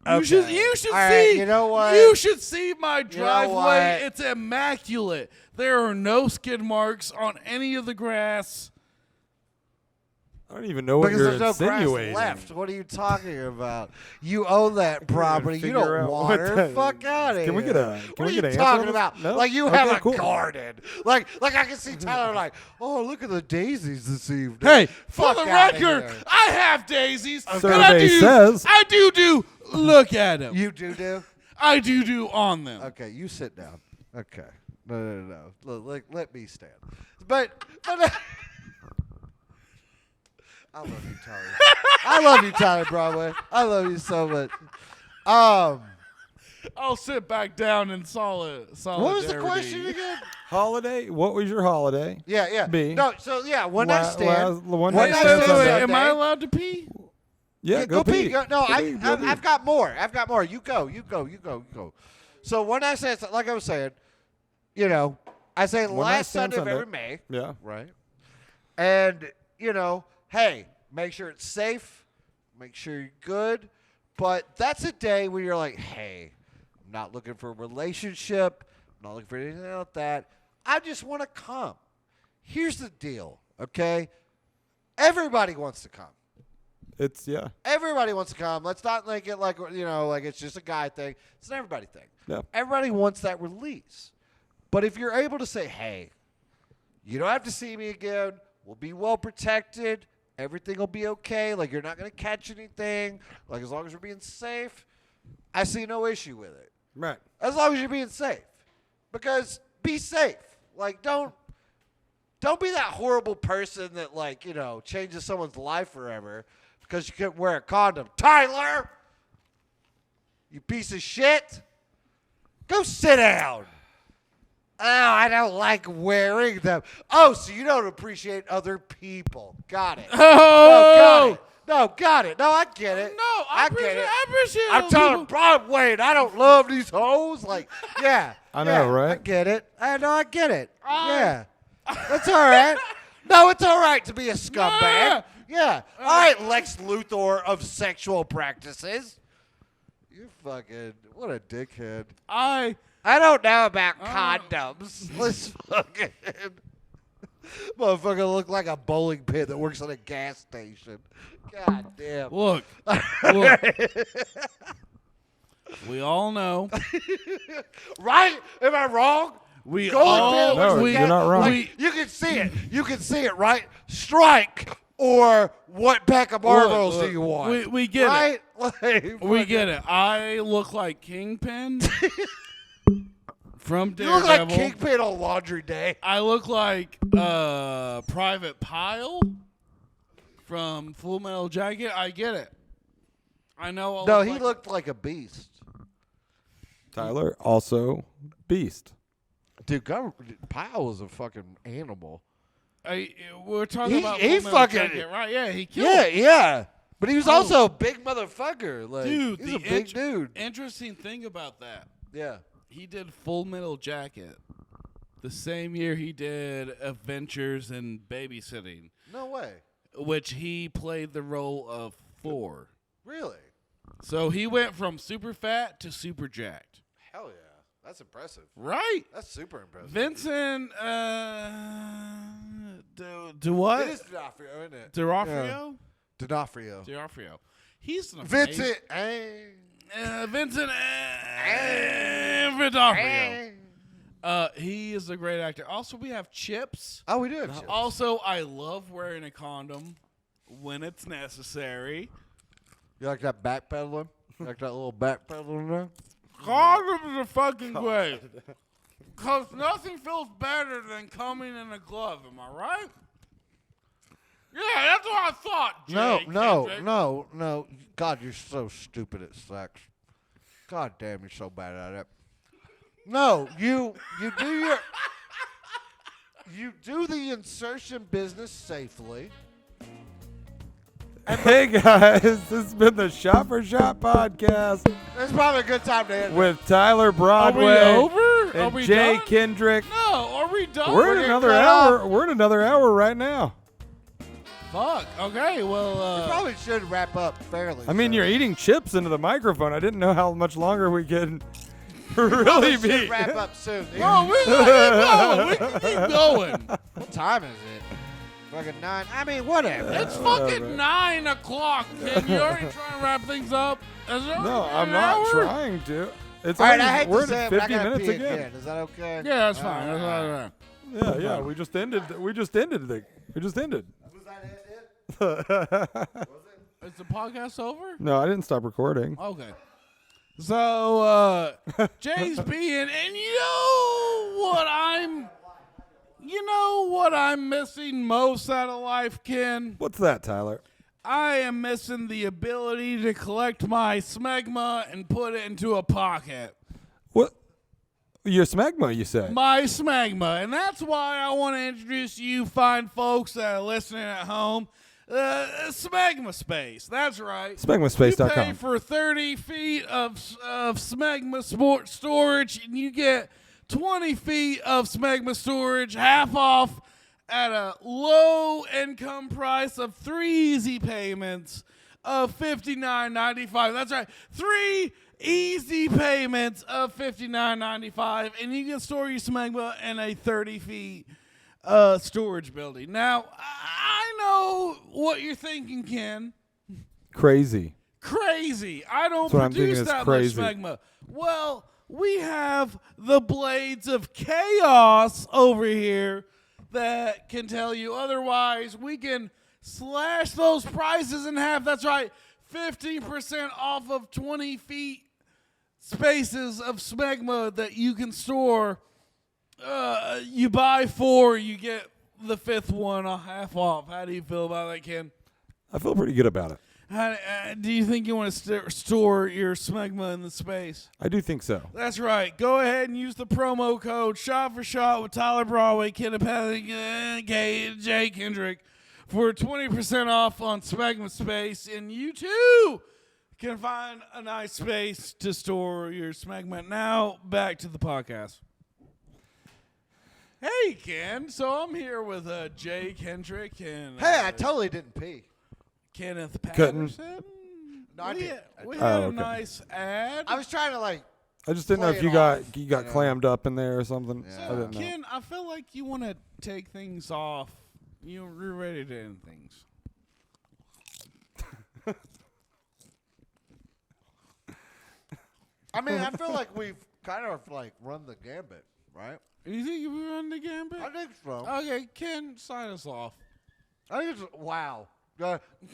You should Okay. see. All right, you know what? You should see my driveway. what? It's immaculate. There are no skid marks on any of the grass. I don't even know what Because you're there's no grass insinuating. left. What are you talking about? You own that property. You figure don't out what water. the- Fuck out of here. Can we get a- What can are we you get an answer on talking this? about? No? Like you Okay, have a cool. garden. Like I can see Tyler like, oh, look at the daisies this evening. Hey, for Fuck the outta record, here. I have daisies. Survey and I do, says- I do. Look at them. You do? I do on them. Okay, you sit down. Okay. No. Let me stand. But I love you, Tyler. I love you, Tyler Broadway. I love you so much. I'll sit back down in solid. What was the question again? Holiday? What was your holiday? Yeah. B. No, so yeah, one night stand. One One night night stand. stand. Sunday. Sunday. Am I allowed to pee? Yeah, go pee. No, Go pee, go pee. I've got more. You go. So one night stand, like I was saying, I say One night last stand Sunday of Sunday. every May. Yeah. Right. And, hey, make sure it's safe. Make sure you're good. But that's a day where you're like, hey, I'm not looking for a relationship. I'm not looking for anything like that. I just want to come. Here's the deal, okay? Everybody wants to come. Everybody wants to come. Let's not make it like it's just a guy thing. It's an everybody thing. Yeah. Everybody wants that release. But if you're able to say, hey, you don't have to see me again. We'll be well protected. Everything will be okay. Like, you're not going to catch anything. Like, as long as we're being safe, I see no issue with it. Right. As long as you're being safe. Because be safe. Like, don't be that horrible person that, changes someone's life forever because you couldn't wear a condom. Tyler! You piece of shit! Go sit down! Oh, I don't like wearing them. Oh, so you don't appreciate other people. Got it. Oh! Got it. No, I get it. No, I get it. appreciate I'm telling Broadway, and I don't love these hoes. Like, yeah. I know, right? I get it. I get it. Yeah. That's all right. No, it's all right to be a scumbag. Yeah. All right, Lex Luthor of sexual practices. You fucking, what a dickhead. I don't know about condoms. Let's fucking, motherfucker look like a bowling pin that works at a gas station. God damn. Look. We all know. Right? Am I wrong? We Bowling all pin that works No, at you're gas- not wrong. Like, you can see it. You can see it, right? Strike or what pack of marbles do you want? We get right? it. We get it. I look like Kingpin from You Daredevil. look like Kingpin on Laundry Day. I look like Private Pile from Full Metal Jacket. I get it. I know. No, he looked like a beast. Tyler, also beast. Dude, Pyle was a fucking animal. We're talking about he Full Metal fucking- Jacket, right? Yeah, he killed. Yeah. But he was also a big motherfucker. Like, Dude, he's the a big dude. Interesting thing about that, Yeah. he did Full Metal Jacket the same year he did Adventures in Babysitting, No way. which he played the role of Thor. Really? So he went from super fat to super jacked. Hell yeah. That's impressive. Right. That's super impressive. Vincent, do what? It is D'Onofrio, isn't it? D'Onofrio? D'Onofrio. D'Onofrio. He's an Vincent. Vincent D'Onofrio. He is a great actor. Also, we have Chips. Oh, we do have chips. Also, I love wearing a condom when it's necessary. You like that backpedaling? You like that little backpedaling there? Condoms are fucking great. Because nothing feels better than coming in a glove. Am I right? Yeah, that's what I thought, Jay No. Kendrick. God, you're so stupid at sex. God damn, you're so bad at it. No, you do the insertion business safely. Hey guys, this has been the Shot for Shot podcast It's probably a good time to end it. with Tyler Are Broadway we over? Are and we Jay done? Kendrick. No, are we done? We're in getting another cut hour. off. We're in another hour right now. Fuck. Okay, well, We probably should wrap up fairly. I mean, soon. you're eating chips into the microphone. I didn't know how much longer we could Probably really should be. wrap up soon. no, we gotta keep going. We can keep going. What time is it? Fucking 9. I mean, whatever. It's fucking 9 o'clock. Ken, you already trying to wrap things up? Is it No, already I'm an not hour? trying to. It's All right, only, I hate we're to say at it, but I 50 gotta minutes pee again. again. Is that okay? Yeah, that's fine. That's fine. Yeah, we just ended. We just ended. Was that it? Is the podcast over? No, I didn't stop recording. Okay. So, Jay's being, and you know what I'm missing most out of life, Ken? What's that, Tyler? I am missing the ability to collect my smegma and put it into a pocket. What? Your smegma, you said? My smegma. And that's why I want to introduce you fine folks that are listening at home. Smegma Space. That's right. You pay Smegmaspace.com. for 30 feet of smegma storage, and you get 20 feet of smegma storage, half off at a low income price of 3 easy payments of $59.95. That's right. 3 easy payments of $59.95, and you can store your smegma in a 30 feet storage building. Now, I know what you're thinking, Ken. Crazy. Crazy. I don't That's what I'm produce thinking is that crazy. much smegma. Well, we have the Blades of Chaos over here that can tell you otherwise. We can slash those prices in half. That's right. 15% off of 20 feet spaces of smegma that you can store. You buy 4, you get the 5th one a half off. How do you feel about that, Ken? I feel pretty good about it. Do you think you want to store your smegma in the space? I do think so. That's right. Go ahead and use the promo code Shot for Shot with Tyler Broadway, Kenneth Jay Kendrick for 20% off on Smegma Space, and you too can find a nice space to store your smegma. Now back to the podcast. Hey, Ken. So I'm here with Jay Kendrick and Hey, I totally didn't pee. Kenneth Couldn't. Patterson. No, I didn't. We Oh, had a okay. nice ad. I was trying to I just didn't know Play if it you got off, you got you know. clammed up in there or something. Yeah. I didn't know. Ken, I feel like you want to take things off. You're ready to end things. I mean, I feel like we've kind of like run the gambit, right? You think we run the gambit? I think so. Okay, Ken, sign us off. I think it's wow.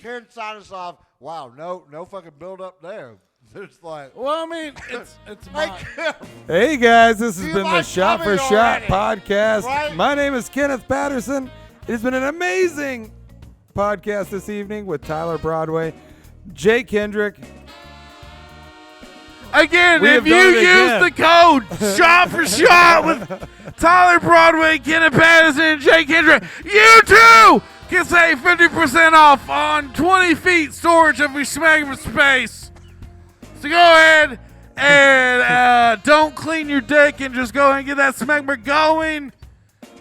Karen sign us off. Wow, no fucking build up there. There's like, Well, I mean, it's hey, my, Kim, Hey guys, this has You been the like Shot for comedy Shot already, podcast. right? My name is Kenneth Patterson. It has been an amazing podcast this evening with Tyler Broadway, Jay Kendrick. again, We if have you done it use again. the code Shot for Shot with Tyler Broadway, Kenneth Patterson, and Jay Kendrick, you too can save 50% off on 20 feet storage of your smegma space. So go ahead and don't clean your dick and just go ahead and get that smegma going.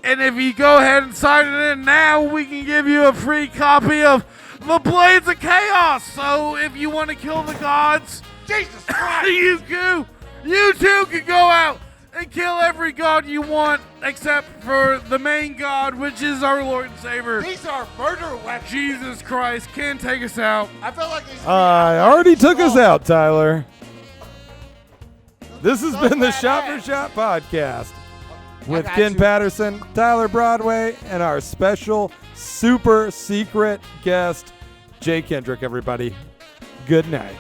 And if you go ahead and sign it in now, we can give you a free copy of The Blades of Chaos. So if you want to kill the gods, Jesus Christ. you too can go out and kill every god you want except for the main god, which is our Lord and Savior, These are murder weapons. Jesus Christ. Can take us out. I feel like these. I already took us out, Tyler. This has So been the badass. Shot for Shot podcast with got Ken you. Patterson, Tyler Broadway, and our special super secret guest, Jay Kendrick, everybody. Good night.